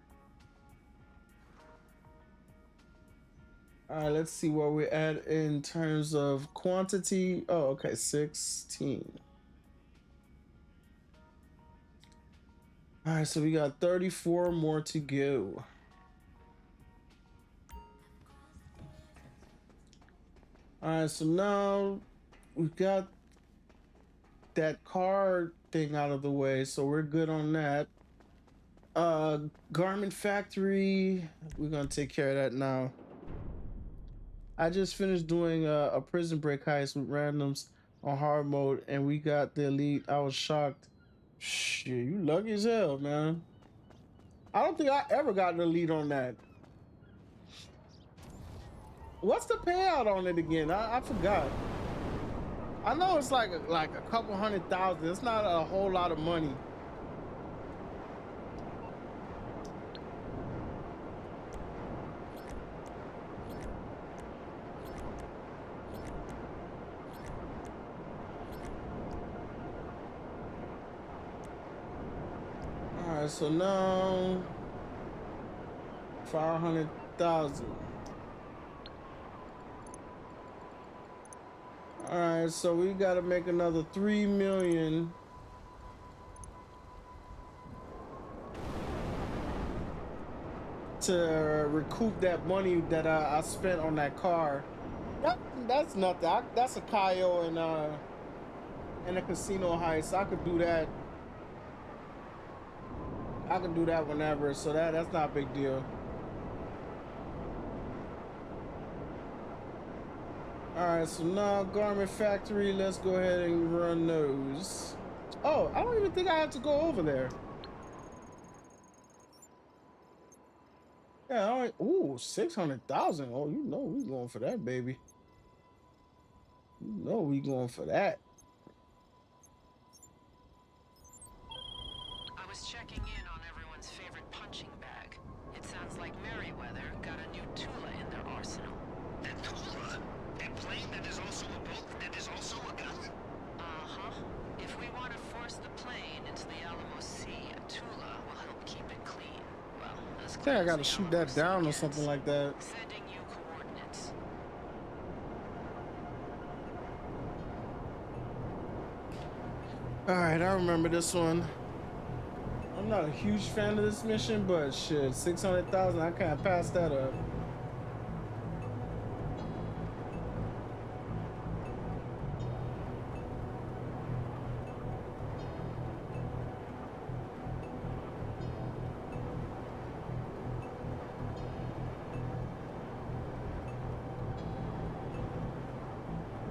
All right, let's see where we're at in terms of quantity. Oh, okay, 16. All right, so we got 34 more to go. All right, so now we've got that card thing out of the way, so we're good on that. Garment Factory, we're gonna take care of that now. I just finished doing a prison break heist with randoms on hard mode, and we got the elite. I was shocked. Shit, you lucky as hell, man. I don't think I ever got the lead on that. What's the payout on it again? I forgot. I know it's like a couple $100,000. It's not a whole lot of money. All right, so now 500,000. All right, so we got to make another 3 million to recoup that money that I spent on that car. That's nothing. That's a Cayo and a casino heist. I could do that. I can do that whenever, so that's not a big deal. All right, so now garment factory, let's go ahead and run those. Oh, I don't even think I have to go over there. Yeah, all right. Ooh, 600,000. Oh, you know we going for that, baby. You know we going for that. I was checking in on everyone's favorite punching bag. It sounds like Merryweather got a new Tula in their arsenal. A Tula? A plane that is also a boat that is also a gun? Uh-huh. If we want to force the plane into the Alamo Sea, a Tula will help keep it clean. Well, as I think clean I as gotta the shoot Alamo that Sea down or gets. something like that. Sending you coordinates. All right, I remember this one. I'm not a huge fan of this mission, but shit, 600,000, I can't pass that up.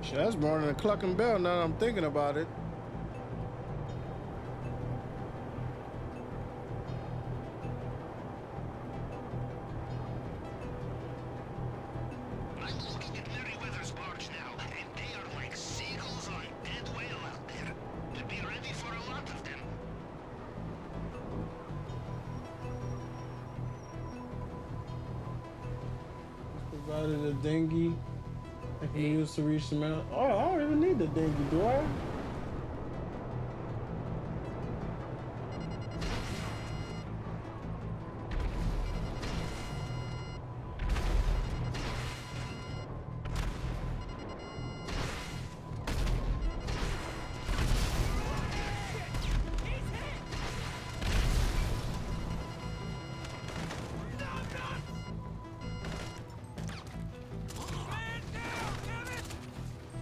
Shit, that's more than a clucking bell now that I'm thinking about it. I'm looking at Merryweather's barge now, and they are like seagulls on dead whale out there. To be ready for a lot of them. Provided a dinghy I can use to reach the mountain. Oh, I don't even need the dinghy, do I?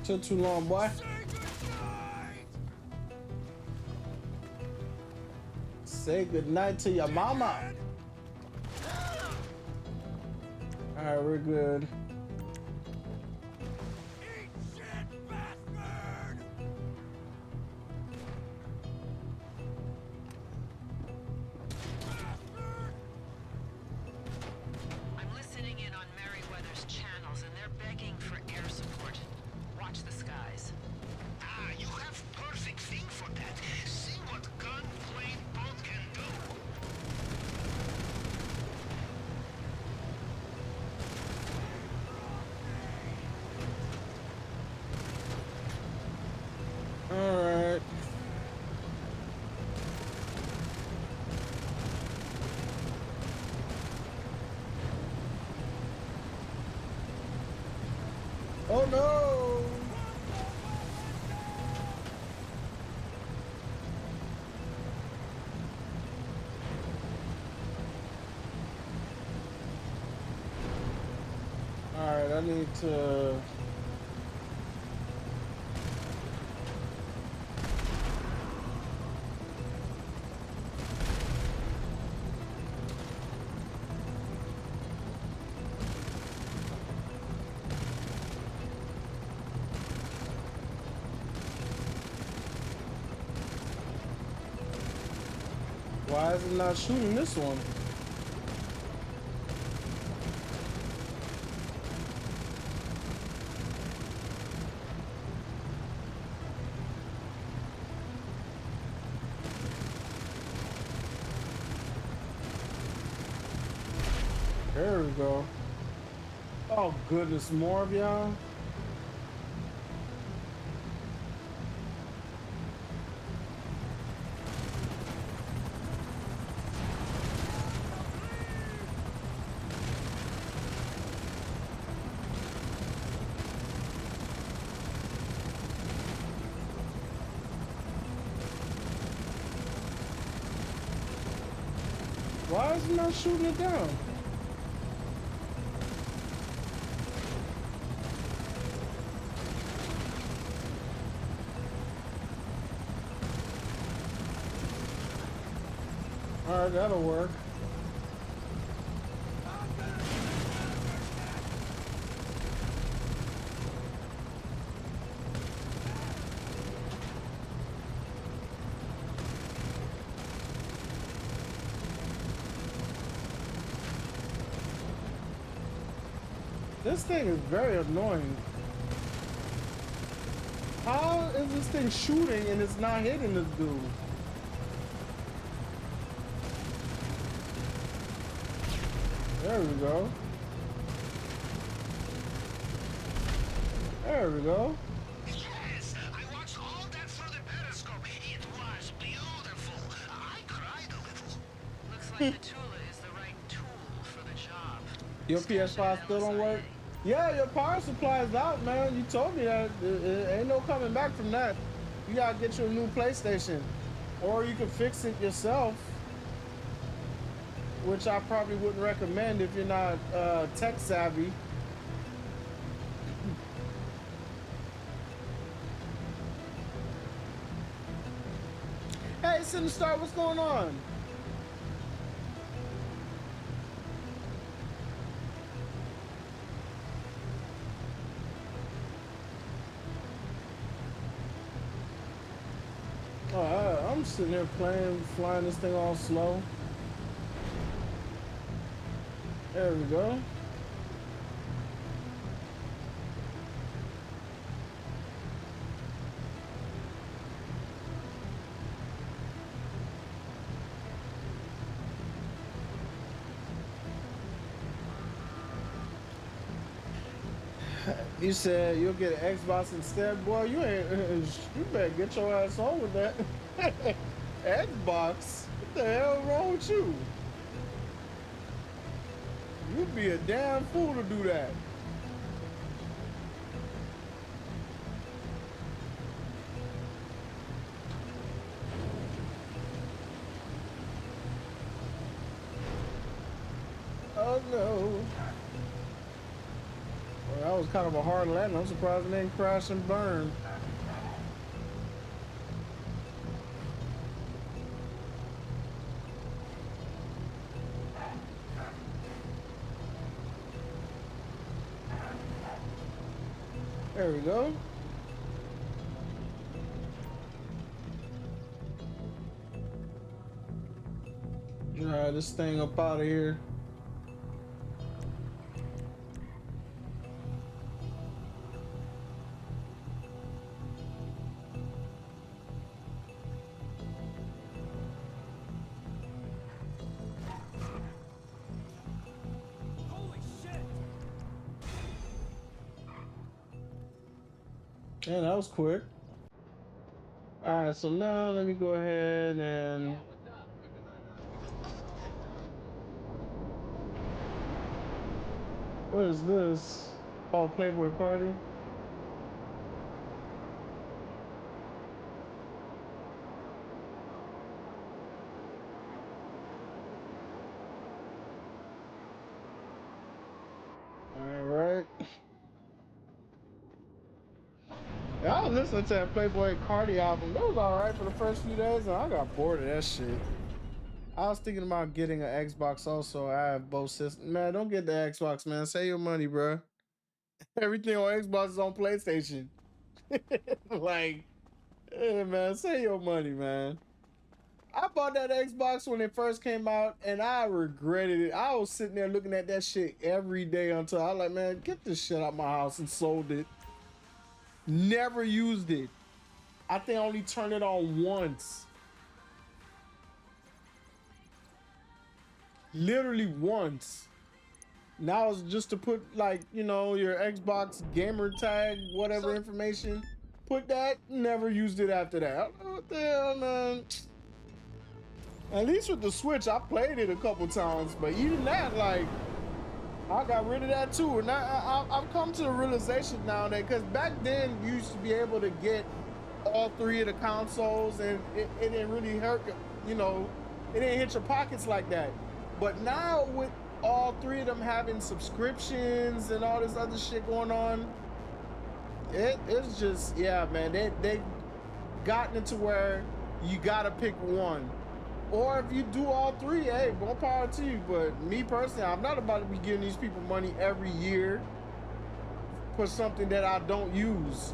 Took too long, boy. Say goodnight to your mama. All right, we're good. I'm listening in on Merryweather's channels, and they're begging for air support. Watch the skies. Ah, you have perfect thing for that. See what gun, plane, boat can do. All right. Oh no! All right, I need to. Why is it not shooting this one? There we go. Oh goodness, more of y'all. Why is he not shooting it down? All right, that'll work. This thing is very annoying. How is this thing shooting and it's not hitting this dude? There we go. There we go. Yes, I watched all that through the periscope. It was beautiful. I cried a little. Looks like the Tula is the right tool for the job. Your PS5 still don't work? Yeah, your power supply is out, man. You told me that. Ain't no coming back from that. You gotta get you a new PlayStation. Or you can fix it yourself. Which I probably wouldn't recommend if you're not tech savvy. Hey, Sinister, what's going on? Oh, I'm sitting here playing, flying this thing all slow. There we go. You said you'll get an Xbox instead, boy. You better get your ass on with that. Xbox? What the hell is wrong with you? You'd be a damn fool to do that. Oh no. Well, that was kind of a hard landing. I'm surprised it didn't crash and burn. There we go. Alright, this thing up out of here. Yeah, that was quick. All right, so now let me go ahead and what is this? Oh, Playboy Party. All right. I was listening to that Playboy Cardi album. That was alright for the first few days, and I got bored of that shit. I was thinking about getting an Xbox also. I have both systems. Man, don't get the Xbox, man. Save your money, bro. Everything on Xbox is on PlayStation. Like, man, save your money, man. I bought that Xbox when it first came out, and I regretted it. I was sitting there looking at that shit every day until I was like, man, get this shit out my house, and sold it. Never used it. I think I only turned it on once. Literally once. Now it's just to put like, you know, your Xbox gamer tag, whatever information. Put that, never used it after that. I don't know what the hell, man. At least with the Switch, I played it a couple times, but even that, like, I got rid of that too. And I've come to the realization now that, because back then you used to be able to get all three of the consoles and it didn't really hurt, you know, it didn't hit your pockets like that. But now with all three of them having subscriptions and all this other shit going on, it's just, yeah, man, they gotten it to where you gotta pick one. Or if you do all three, hey, more power to you. But me personally, I'm not about to be giving these people money every year for something that I don't use.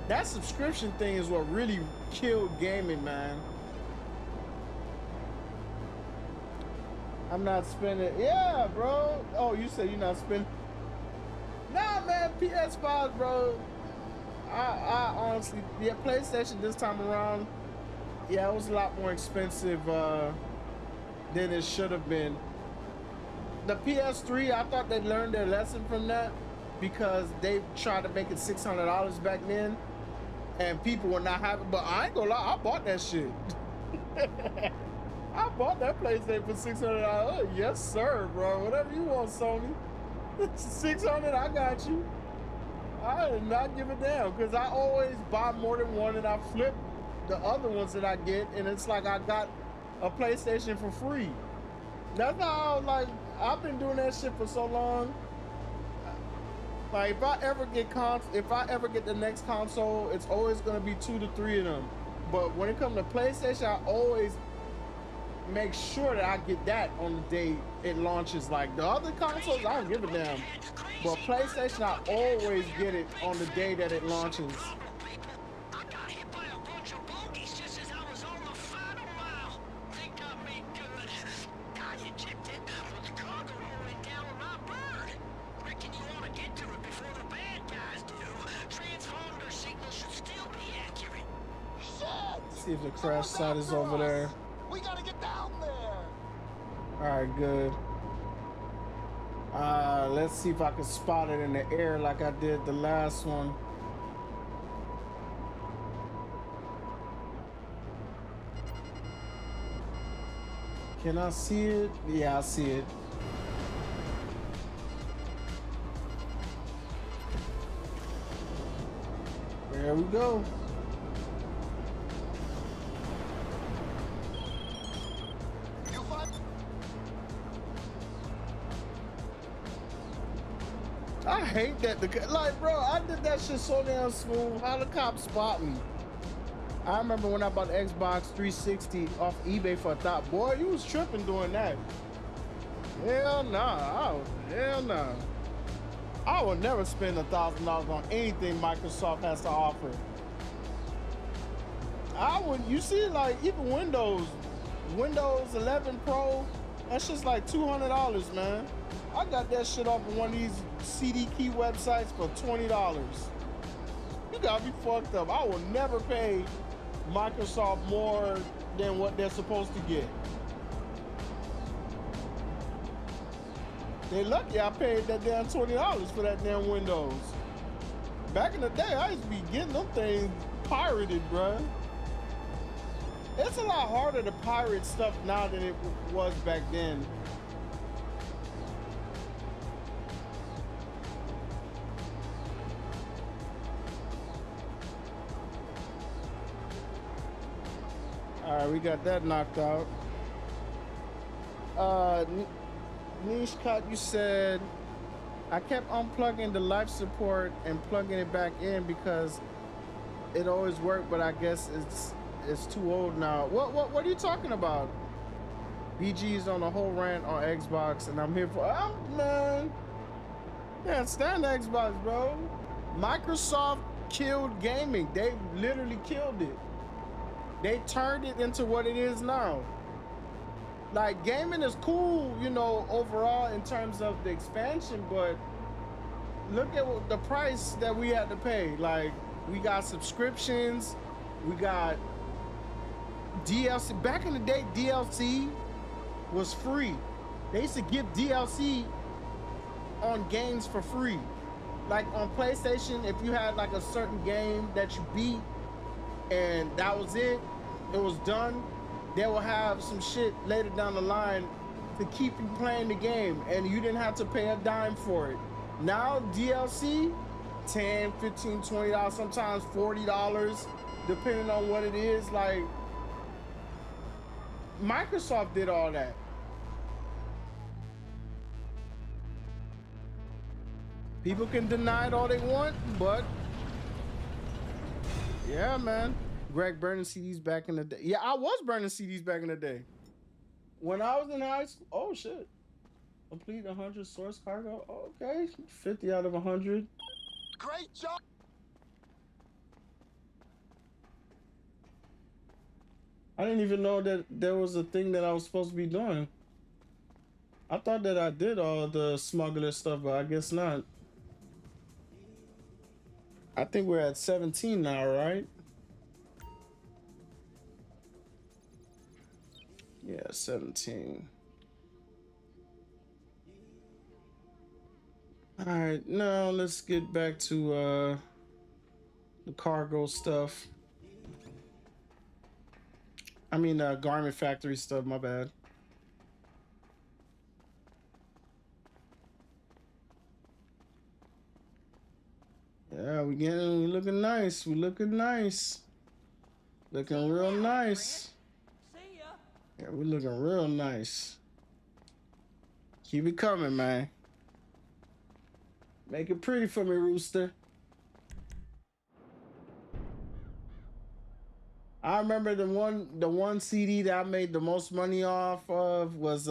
That subscription thing is what really killed gaming, man. I'm not spending, yeah, bro. Oh, you said you're not spending. Nah, man, PS5, bro. I honestly, yeah, PlayStation this time around, yeah, it was a lot more expensive than it should have been. The PS3, I thought they learned their lesson from that because they tried to make it $600 back then, and people were not happy. But I ain't gonna lie, I bought that shit. I bought that PlayStation for $600. Yes, sir, bro. Whatever you want, Sony. $600, I got you. I did not give a damn because I always buy more than one and I flip the other ones that I get, and it's like I got a PlayStation for free. That's how, like, I've been doing that shit for so long. Like, if I ever get the next console, it's always gonna be 2 to 3 of them. But when it comes to PlayStation, I always make sure that I get that on the day it launches. Like the other consoles, I don't give a damn. But PlayStation, I always get it on the day that it launches. See if the crash site is over there. We gotta get down there. All right, good. Let's see if I can spot it in the air like I did the last one. Can I see it? Yeah, I see it. There we go. I hate that. Like, bro, I did that shit so damn smooth. How the cops spot me? I remember when I bought the Xbox 360 off eBay for $1,000. Boy, you was tripping doing that. Hell nah. Hell nah. I would never spend $1,000 on anything Microsoft has to offer. I would. You see, like, even Windows 11 Pro, that's just like $200, man. I got that shit off of one of these CD key websites for $20. You gotta be fucked up. I will never pay Microsoft more than what they're supposed to get. They lucky I paid that damn $20 for that damn Windows. Back in the day, I used to be getting them things pirated, bruh. It's a lot harder to pirate stuff now than it was back then. All right, we got that knocked out. Niche Cut, you said, I kept unplugging the life support and plugging it back in because it always worked, but I guess it's too old now. What are you talking about? BG's on a whole rant on Xbox, and I'm here for, man. Can't stand Xbox, bro. Microsoft killed gaming. They literally killed it. They turned it into what it is now. Like, gaming is cool, you know, overall in terms of the expansion, but look at the price that we had to pay. Like, we got subscriptions, we got DLC. Back in the day, DLC was free. They used to give DLC on games for free. Like on PlayStation, if you had like a certain game that you beat and that was it, it was done, they will have some shit later down the line to keep you playing the game, and you didn't have to pay a dime for it. Now DLC, $10, $15, $20, sometimes $40, depending on what it is. Like, Microsoft did all that. People can deny it all they want, but yeah, man. Greg burning CDs back in the day. Yeah, I was burning CDs back in the day. When I was in high school, oh shit. Complete 100 source cargo. Okay, 50 out of 100. Great job. I didn't even know that there was a thing that I was supposed to be doing. I thought that I did all the smuggler stuff, but I guess not. I think we're at 17 now, right? Yeah, 17. All right, now let's get back to the cargo stuff. I mean, garment factory stuff, my bad. Yeah, we looking nice. We looking nice. Looking real nice. See ya. Yeah, we looking real nice. Keep it coming, man. Make it pretty for me, Rooster. I remember the one CD that I made the most money off of was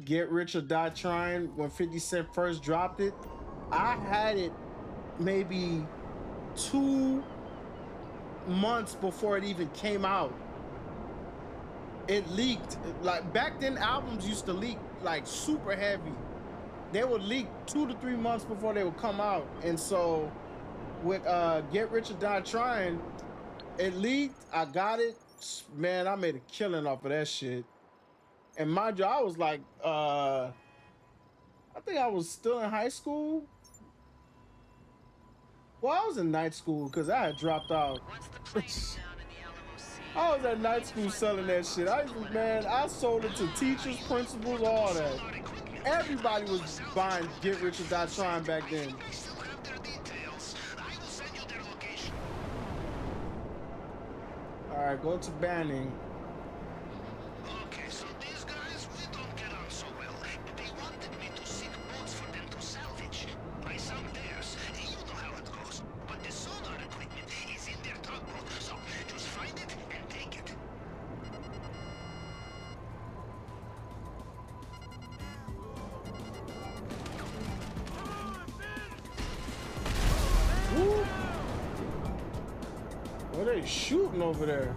Get Rich or Die Trying when 50 Cent first dropped it. I had it maybe 2 months before it even came out. It leaked. Like back then, albums used to leak like super heavy. They would leak 2 to 3 months before they would come out. And so with Get Rich or Die Trying, it leaked. I got it. Man, I made a killing off of that shit. And mind you, I was like, I think I was still in high school. Well, I was in night school because I had dropped out. Once the plane is down in the Alamo Sea, I was at night school selling that shit. I sold it to teachers, principals, all that. Everybody was buying Get Rich or Die Trying back then. I still have their details. I will send you their location. All right, go to banning. Okay, so these guys, we don't get on so well. They wanted me to seek boats for them to salvage. I sunk theirs. You know how it goes. But the sonar equipment is in their tugboat, so just find it and take it. Woo. What are they shooting over there?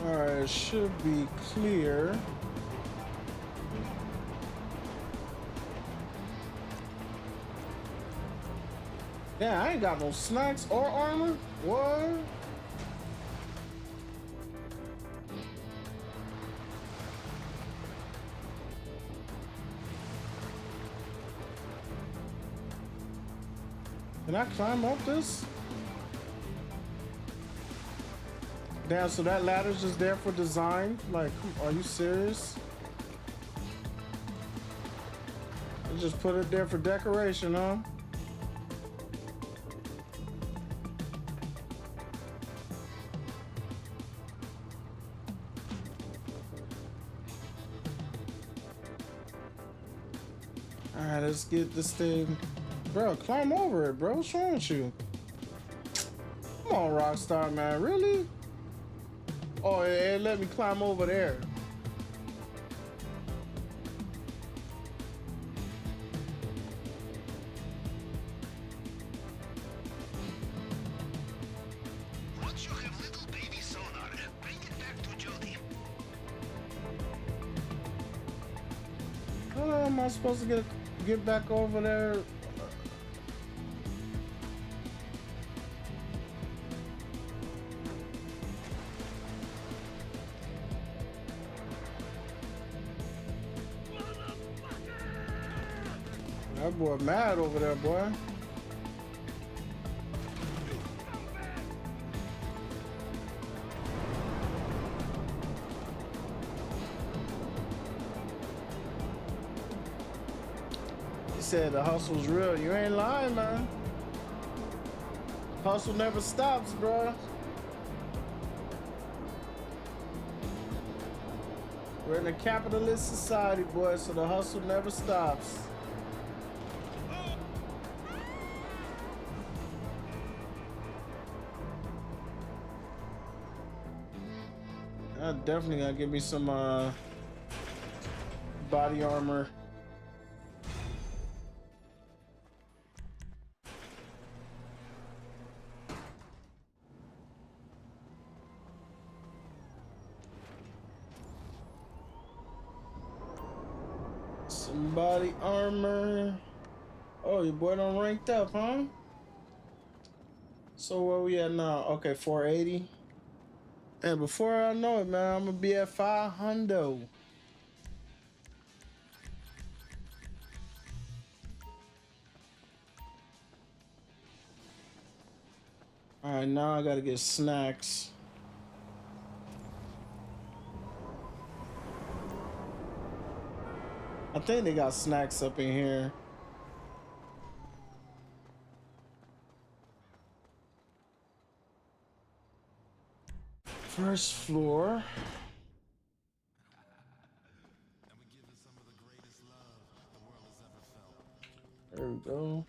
All right, it should be clear. Yeah, I ain't got no snacks or armor. What? Can I climb up this? Damn, so that ladder's just there for design? Like, are you serious? You just put it there for decoration, huh? Alright, let's get this thing. Bro, climb over it, bro. What's wrong with you? Come on, Rockstar, man. Really? Oh, it let me climb over there. Once you have little baby sonar, bring it back to Jody. am I supposed to get back over there? That boy mad over there, boy. He said the hustle's real. You ain't lying, man. Hustle never stops, bro. We're in a capitalist society, boy, so the hustle never stops. I definitely gotta give me some body armor. Some body armor. Oh, your boy done ranked up, huh? So where we at now? Okay, 480. And before I know it, man, I'm gonna be at 500. All right, now I gotta get snacks. I think they got snacks up in here. First floor. There we go.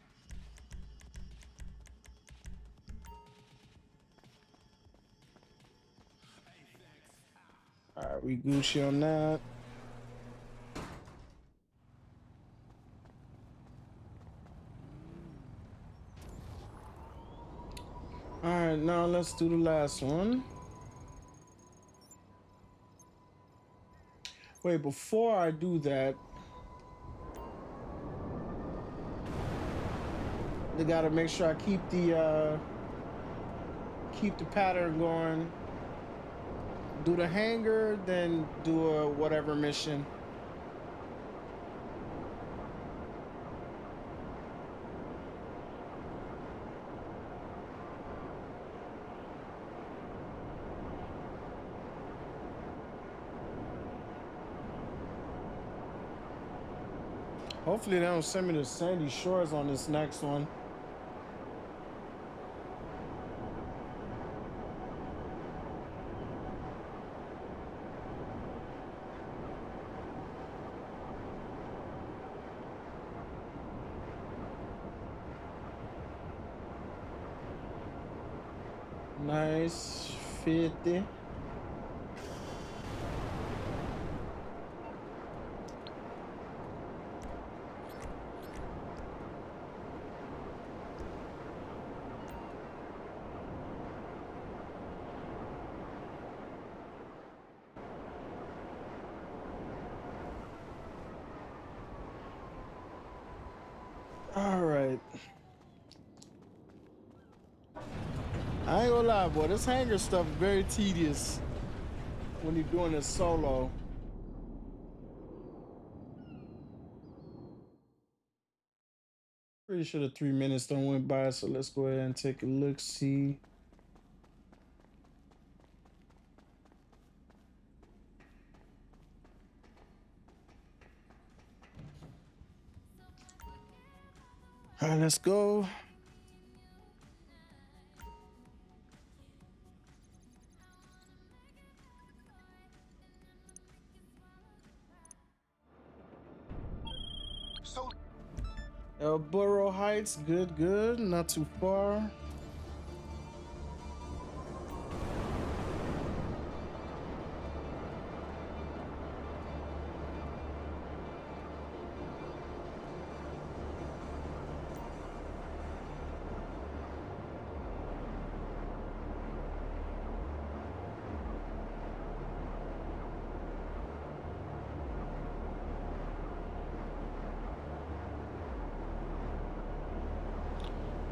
All right, we Gucci on that. All right, now let's do the last one. Wait, before I do that, they gotta make sure I keep the pattern going. Do the hangar, then do a whatever mission. Hopefully they don't send me to Sandy Shores on this next one. Nice 50. All right. I ain't gonna lie, boy. This hangar stuff is very tedious when you're doing it solo. Pretty sure the 3 minutes don't went by, so let's go ahead and take a look, see. All right, let's go. So El Burro Heights, good, good, not too far.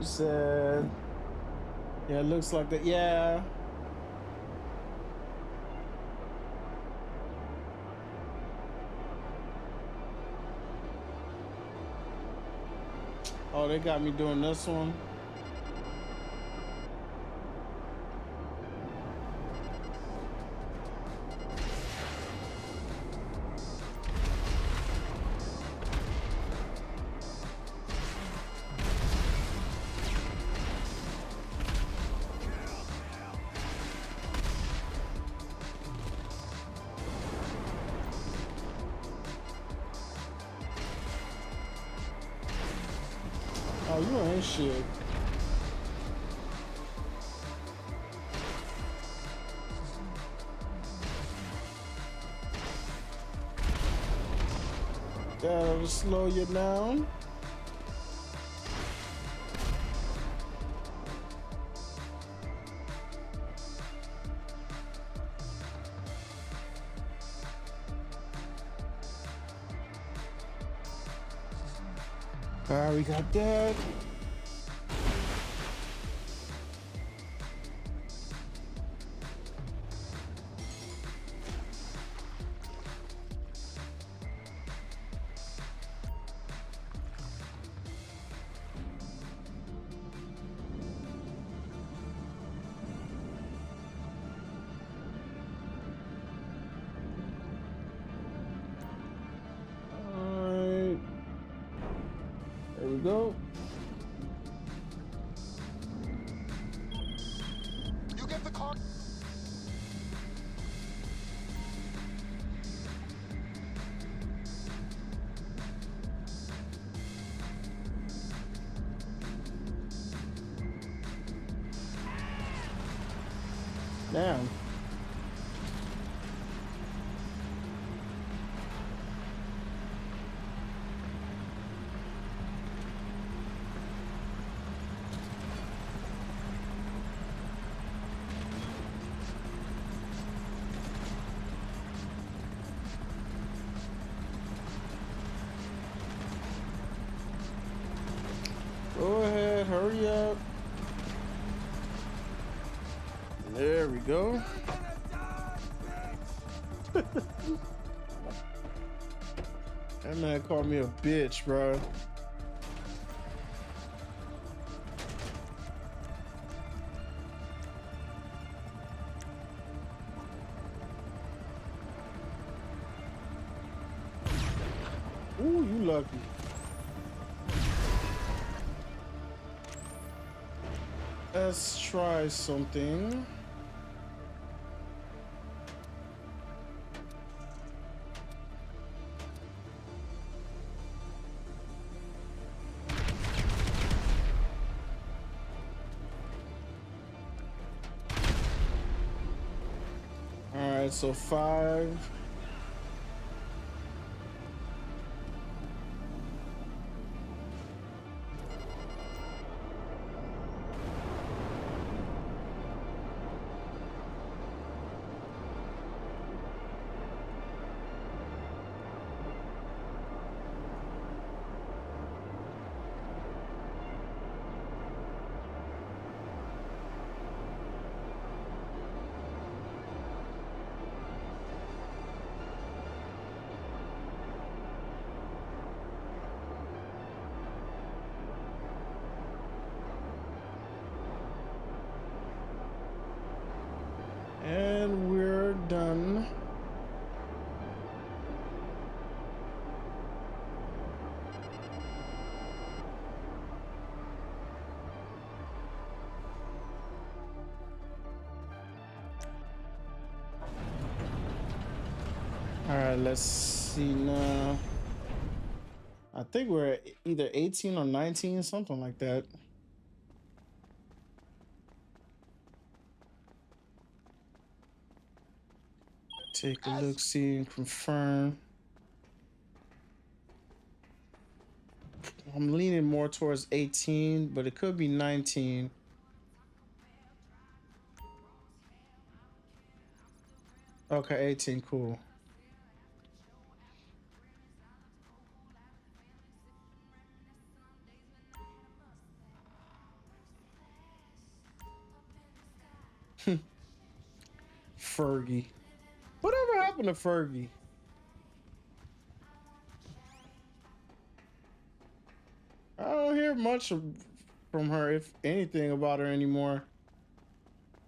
You said, yeah, it looks like that. Yeah. Oh, they got me doing this one. Oh, you ain't shit. That'll slow you down. All right, we got that. There we go. You get the car. Damn. Go ahead, hurry up. There we go. That man called me a bitch, bro. Ooh, you lucky. Let's try something. All right, so 5. And we're done. All right, let's see now. I think we're at either 18 or 19, something like that. Take a look, see, and confirm. I'm leaning more towards 18, but it could be 19. Okay, 18, cool. Fergie. Whatever happened to Fergie? I don't hear much from her, if anything, about her anymore.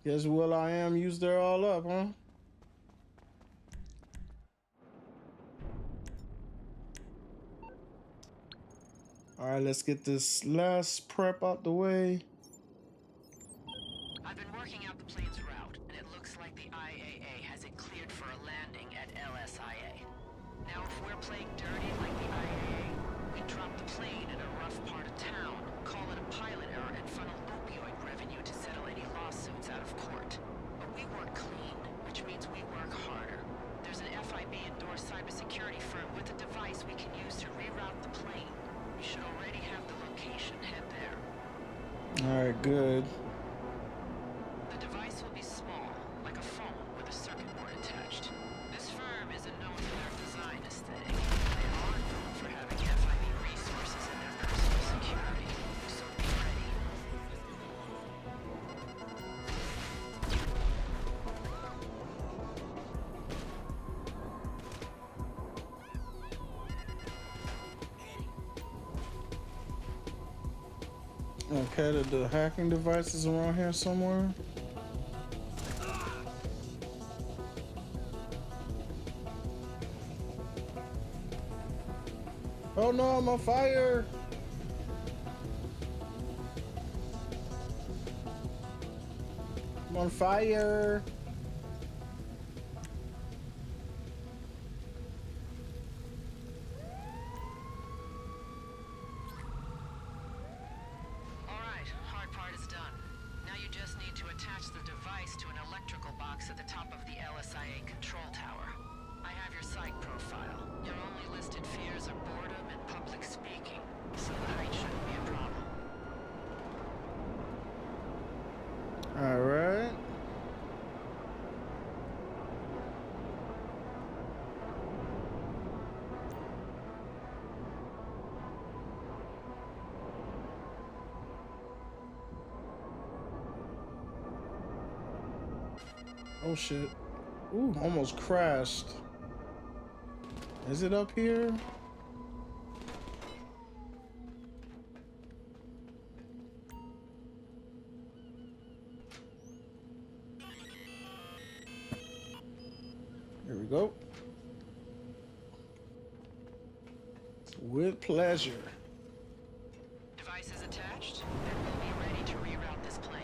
Guess will.i.am used her all up, huh? All right, let's get this last prep out the way. I've been working out the plane's route, and it looks like the IAA has it cleared for a landing at LSIA. Now, if we're playing dirty like the IAA, we drop the plane in a rough part of town, call it a pilot error, and funnel opioid revenue to settle any lawsuits out of court. But we work clean, which means we work harder. There's an FIB-endorsed cybersecurity firm with a device we can use to reroute the plane. You should already have the location. Head there. All right, good. The device will be small, like a phone with a circuit board attached. This firm isn't known for their design aesthetic. They are known for having FIB resources in their personal security. So be ready. Okay, the hacking device is around here somewhere. Oh no, I'm on fire! I'm on fire! Alright, hard part is done. Now you just need to attach the device to an electrical box at the top of the LSIA control tower. I have your psych profile. Your only listed fears are boredom and public speaking, so the height shouldn't be a problem. All right. Oh shit. Ooh, almost crashed. Is it up here? Here we go. With pleasure. Device is attached, and we'll be ready to reroute this plane.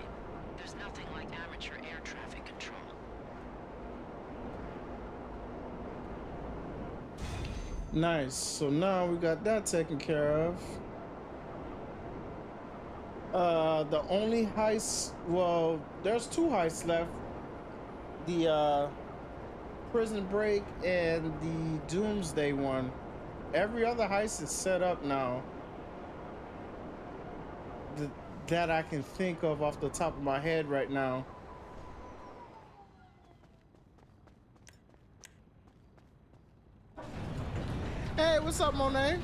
There's nothing like amateur air traffic control. Nice. So now we got that taken care of. The only heist, well, there's two heists left. The Prison Break and the Doomsday one. Every other heist is set up now. That I can think of off the top of my head right now. Hey, what's up, Monet?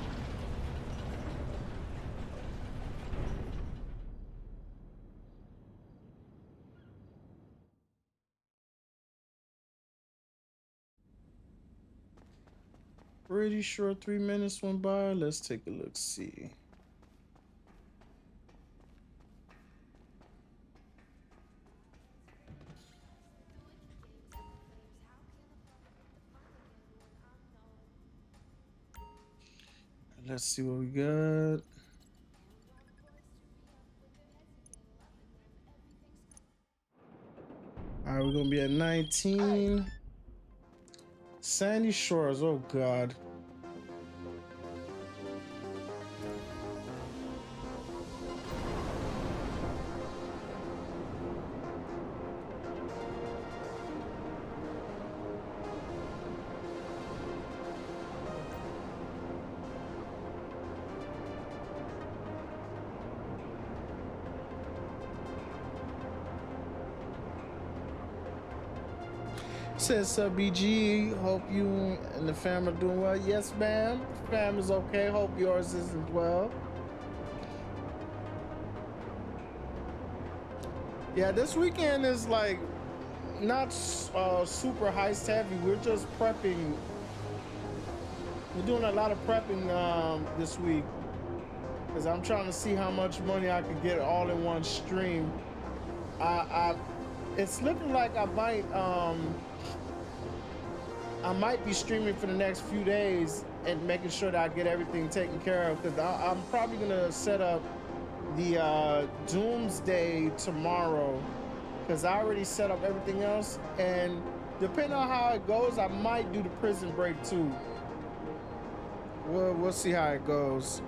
Pretty sure 3 minutes went by. Let's take a look, see. Let's see what we got. All right, we're gonna be at 19. Sandy Shores, oh God. Says BG, hope you and the fam are doing well. Yes, ma'am. Fam is okay. Hope yours is as well. Yeah, this weekend is like not super heist heavy. We're just prepping. We're doing a lot of prepping this week because I'm trying to see how much money I could get all in one stream. It's looking like I might be streaming for the next few days and making sure that I get everything taken care of, because I'm probably gonna set up the Doomsday tomorrow, because I already set up everything else, and depending on how it goes, I might do the Prison Break too. We'll see how it goes.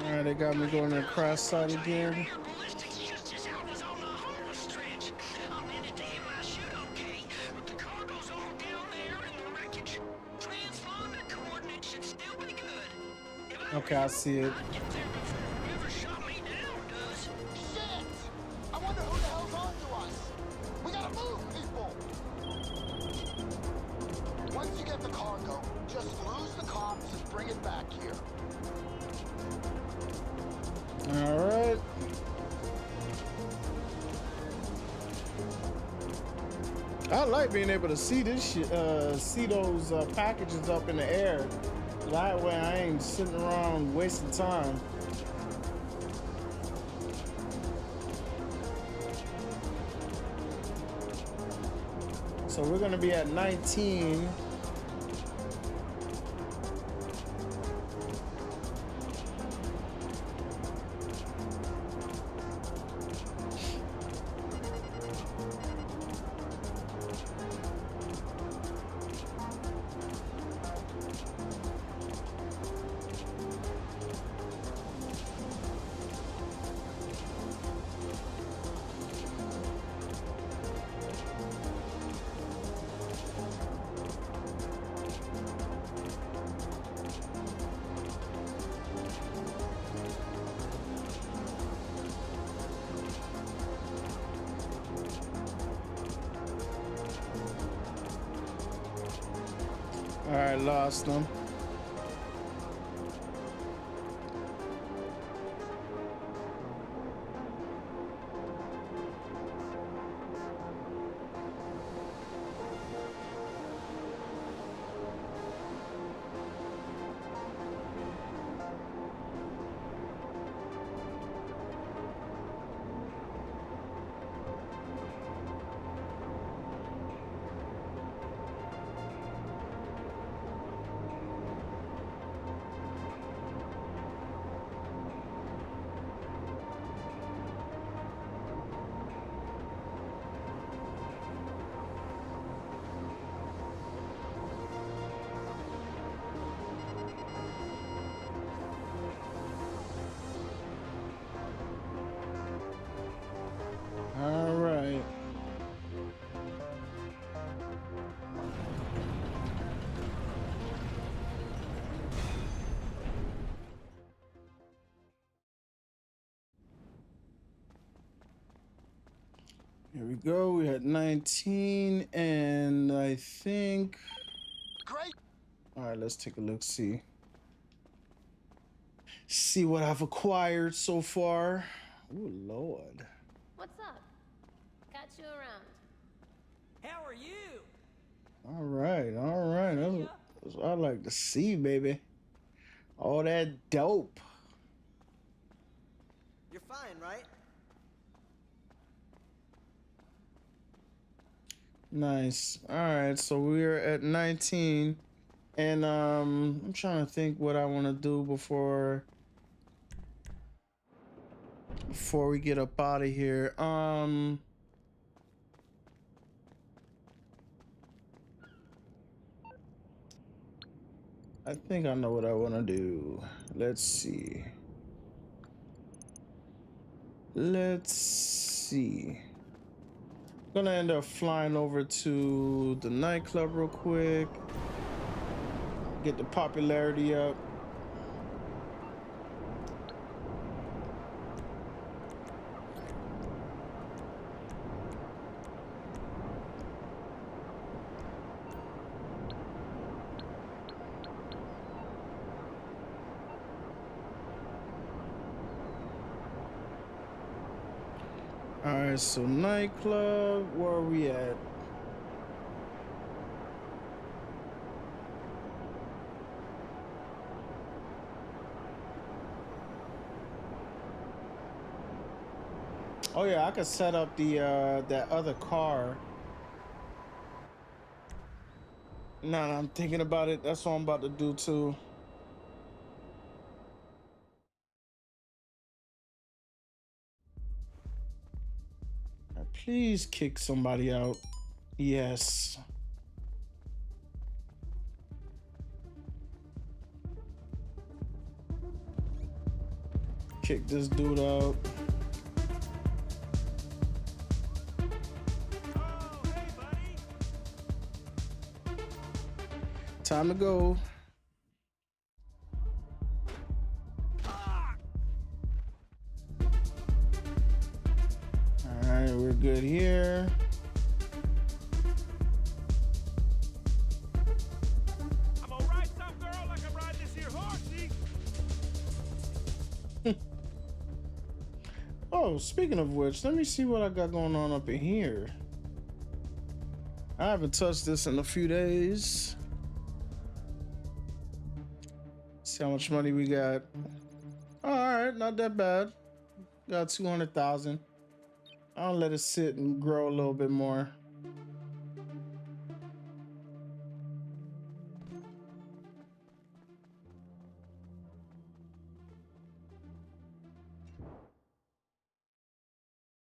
Alright, they got me going to the crash site again. Okay, I see it. Shit! I wonder who the hell's on to us. We gotta move, people. Once you get the cargo, just lose the cops and bring it back here. All right. I like being able to see this shit, see those packages up in the air. That way I ain't sitting around wasting time. So we're gonna be at 19. All right, lost them. All right. Here we go. We had 19, and I think. Great. All right, let's take a look. See what I've acquired so far. Oh Lord. What's up? Got you around. How are you? All right, all right. That's what I like to see, baby. All that dope. You're fine, right? Nice. All right, so we're at 19, and I'm trying to think what I want to do before we get up out of here. I think I know what I want to do. Let's see. Let's see. Gonna end up flying over to the nightclub real quick. Get the popularity up. All right, so nightclub, where are we at? Oh yeah, I could set up the that other car. Now that I'm thinking about it, that's what I'm about to do too. Please kick somebody out. Yes. Kick this dude out. Oh, hey, buddy. Time to go. All right, we're good here. I'm gonna ride some girl like I'm riding this here horsey. Oh, speaking of which, let me see what I got going on up in here. I haven't touched this in a few days. See how much money we got. All right, not that bad. Got 200,000. I'll let it sit and grow a little bit more.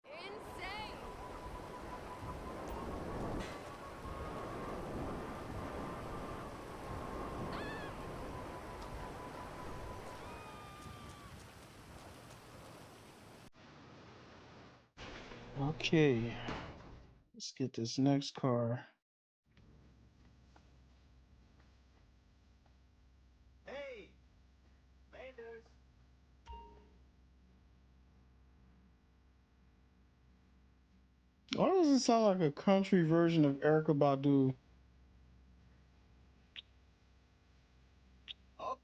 Insane! Okay, let's get this next car. Hey, Landers. Why does it sound like a country version of Erykah Badu?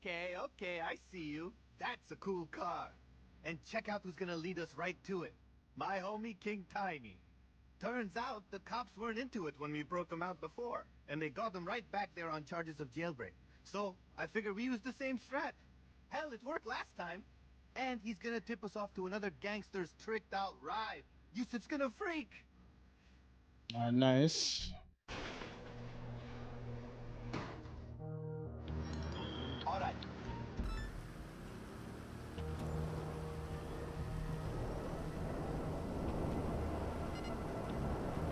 Okay, I see you. That's a cool car. And check out who's gonna lead us right to it. My homie King Tiny. Turns out the cops weren't into it when we broke them out before, and they got them right back there on charges of jailbreak. So I figure we use the same strat. Hell, it worked last time. And he's gonna tip us off to another gangster's tricked out ride. Yusuf's gonna freak. Nice. All right.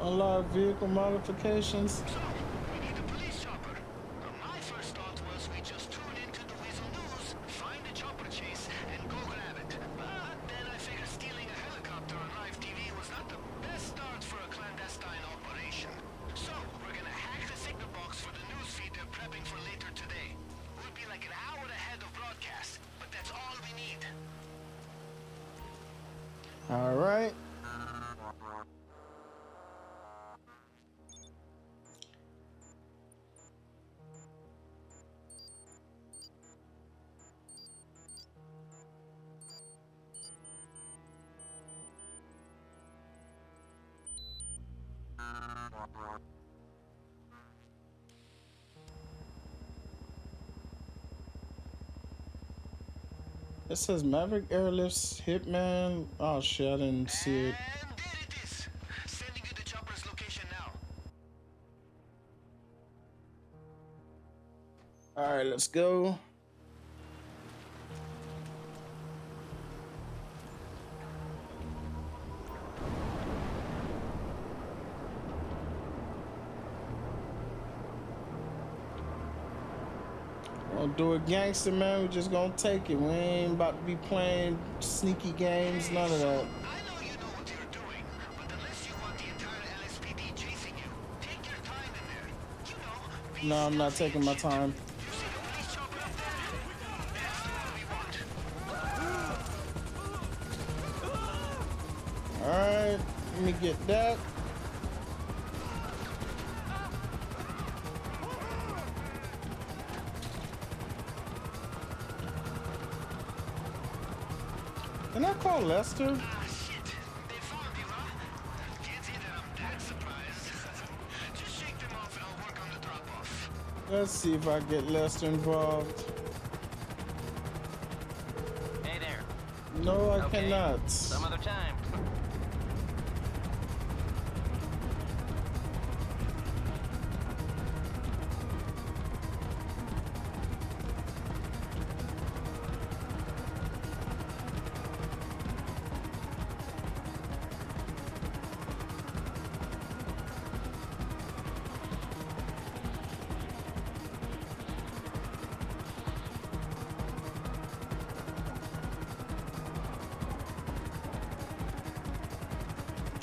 A lot of vehicle modifications. So, we need a police chopper. My first thought was we just tune into the Weasel News, find a chopper chase, and go grab it. But then I figured stealing a helicopter on live TV was not the best start for a clandestine operation. So, we're gonna hack the signal box for the news feed they're prepping for later today. We'll be like an hour ahead of broadcast, but that's all we need. All right. It says Maverick Airlifts Hitman. Oh shit, I didn't see it. And there it is. Sending you the chopper's location now. All right, let's go. Gonna do it gangster, man. We just gonna take it. We ain't about to be playing sneaky games, none of that. I know you know what you're doing, but unless you want the entire LSPD chasing you, take your time in there. You know, No, I'm not taking my time. you see the police chopper up there? That's the one we want. Alright, let me get that. Can I call Lester? Ah, shit. They found you, huh? Can't say that I'm that surprised. Just shake them off and I'll work on the drop-off. Let's see if I get Lester involved. Hey there. No, I Okay. cannot. Some other time.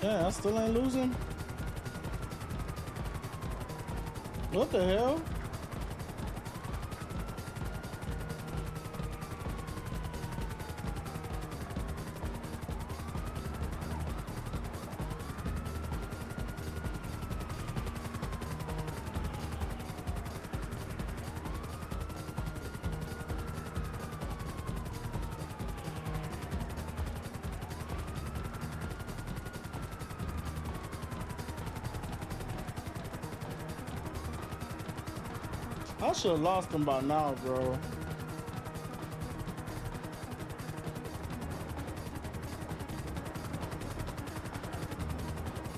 Yeah, I still ain't losing. What the hell? I should have lost him by now, bro.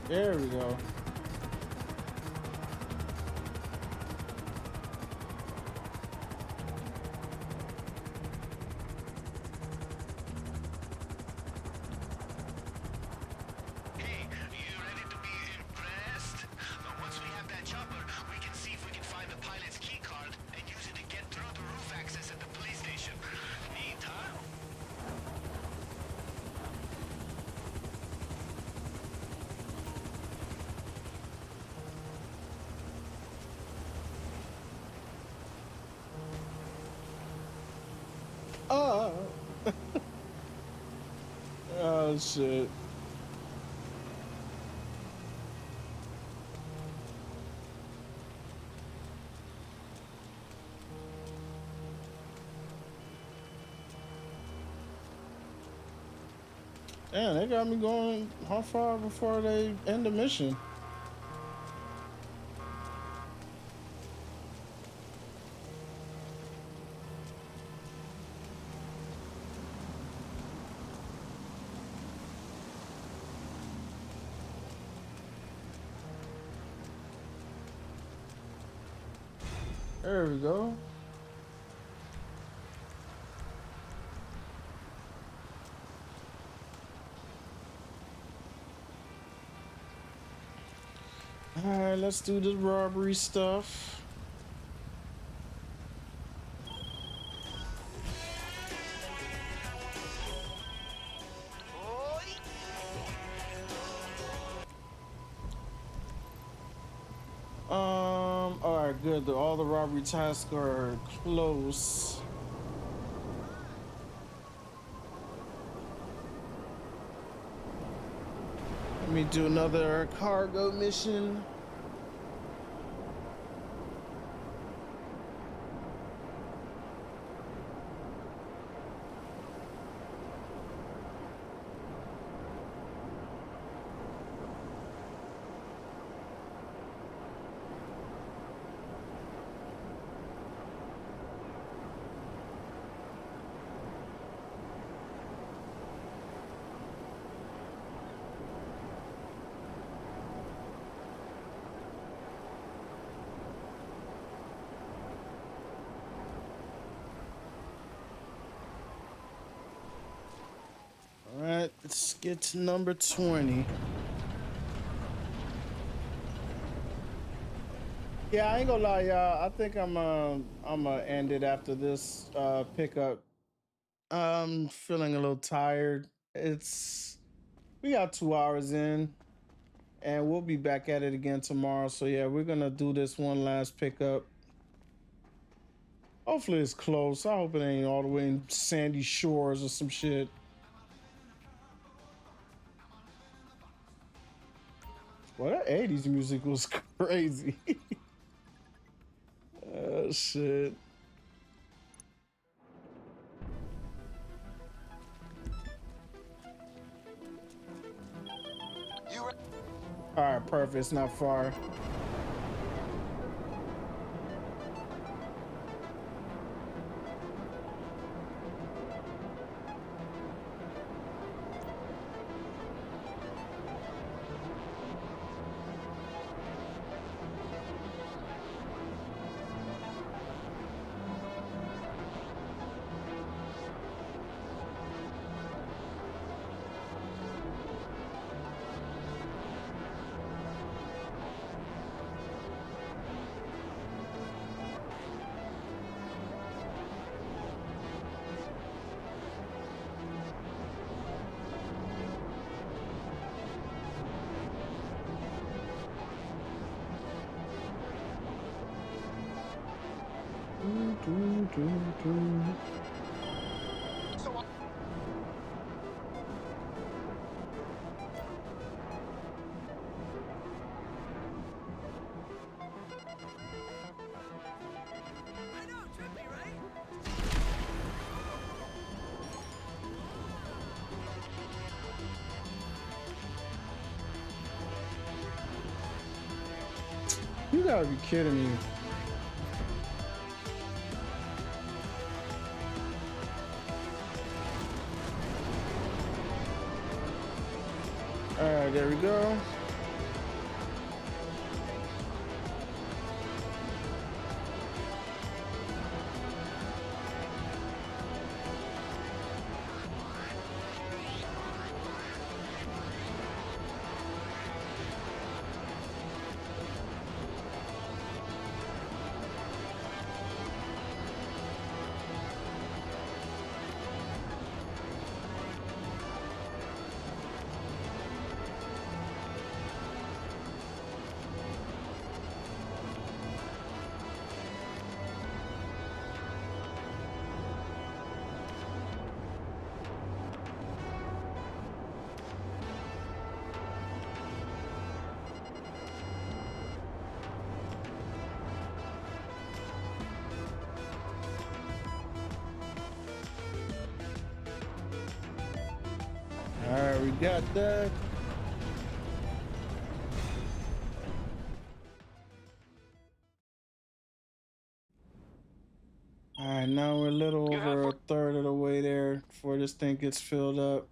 There we go. Hey, you ready to be impressed? Once we have that chopper, we can see if we can find the pilot's key card and use it to get through the roof access at the police station. Neat, huh? Oh. Oh shit. Damn, they got me going how far before they end the mission? There we go. All right, let's do the robbery stuff. All right, good. All the robbery tasks are close. Let me do another cargo mission. All right, let's get to number 20. Yeah, I ain't gonna lie, y'all. I think I'm gonna end it after this pickup. Feeling a little tired. We got 2 hours in, and we'll be back at it again tomorrow. So yeah, we're gonna do this one last pickup. Hopefully it's close. I hope it ain't all the way in Sandy Shores or some shit. Well, that 80s music was crazy. Oh shit. All right, perfect. It's not far. You gotta be kidding me. All right, there we go. All right, we got that. All right, now we're a little over a third of the way there before this thing gets filled up.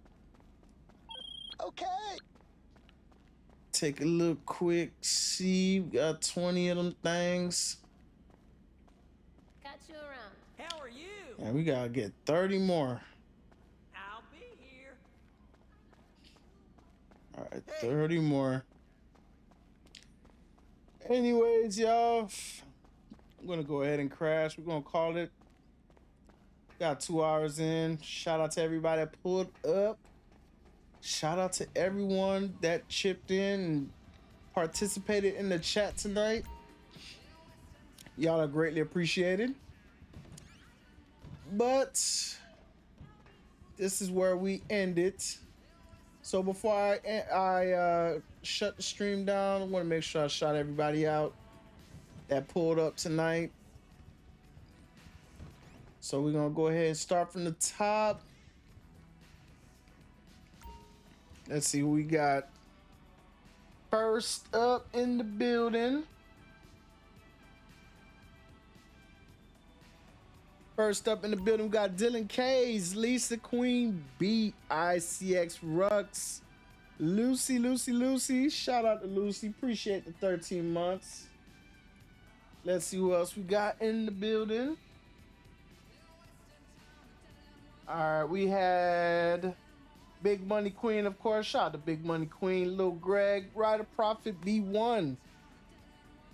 Okay. Take a look quick, see, we got 20 of them things. Catch you around. How are you? And we gotta get 30 more. I'll be here. All right, 30 more. Anyways, y'all, I'm gonna go ahead and crash. We're gonna call it. Got 2 hours in. Shout out to everybody that pulled up. Shout out to everyone that chipped in and participated in the chat tonight. Y'all are greatly appreciated. But this is where we end it. So before I shut the stream down, I want to make sure I shout everybody out that pulled up tonight. So we're gonna go ahead and start from the top. Let's see who we got. First up in the building. First up in the building, we got Dylan K's, Lisa Queen B, ICX Rux, Lucy. Shout out to Lucy. Appreciate the 13 months. Let's see who else we got in the building. All right, we had Big Money Queen, of course. Shout out to Big Money Queen, Lil Greg, Ryder Prophet B1,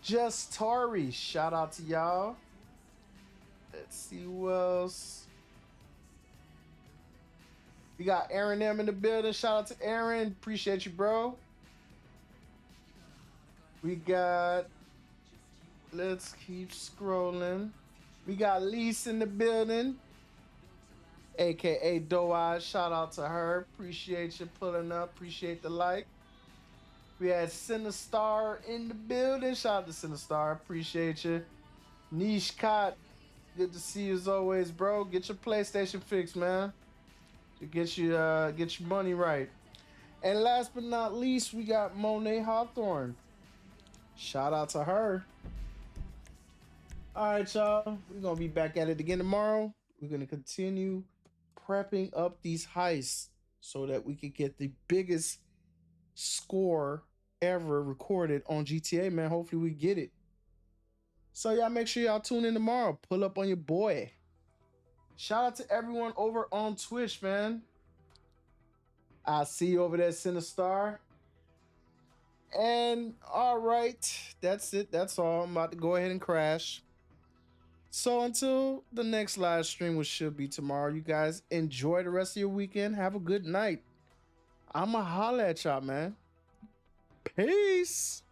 Just Tori, shout out to y'all. Let's see who else. We got Aaron M in the building. Shout out to Aaron. Appreciate you, bro. We got, let's keep scrolling. We got Lise in the building, aka Doe. Shout out to her. Appreciate you pulling up. Appreciate the like. We had Sinistar in the building. Shout out to Sinistar. Appreciate you. Niche Cot. Good to see you as always, bro. Get your PlayStation fixed, man. To get your money right. And last but not least, we got Monet Hawthorne. Shout out to her. All right, y'all. We're gonna be back at it again tomorrow. We're gonna continue prepping up these heists so that we can get the biggest score ever recorded on GTA, man. Hopefully we get it. So y'all make sure y'all tune in tomorrow. Pull up on your boy. Shout out to everyone over on Twitch, man. I'll see you over there, Sinistar. And all right, that's it. That's all. I'm about to go ahead and crash. So until the next live stream, which should be tomorrow, you guys enjoy the rest of your weekend. Have a good night. I'ma holla at y'all, man. Peace.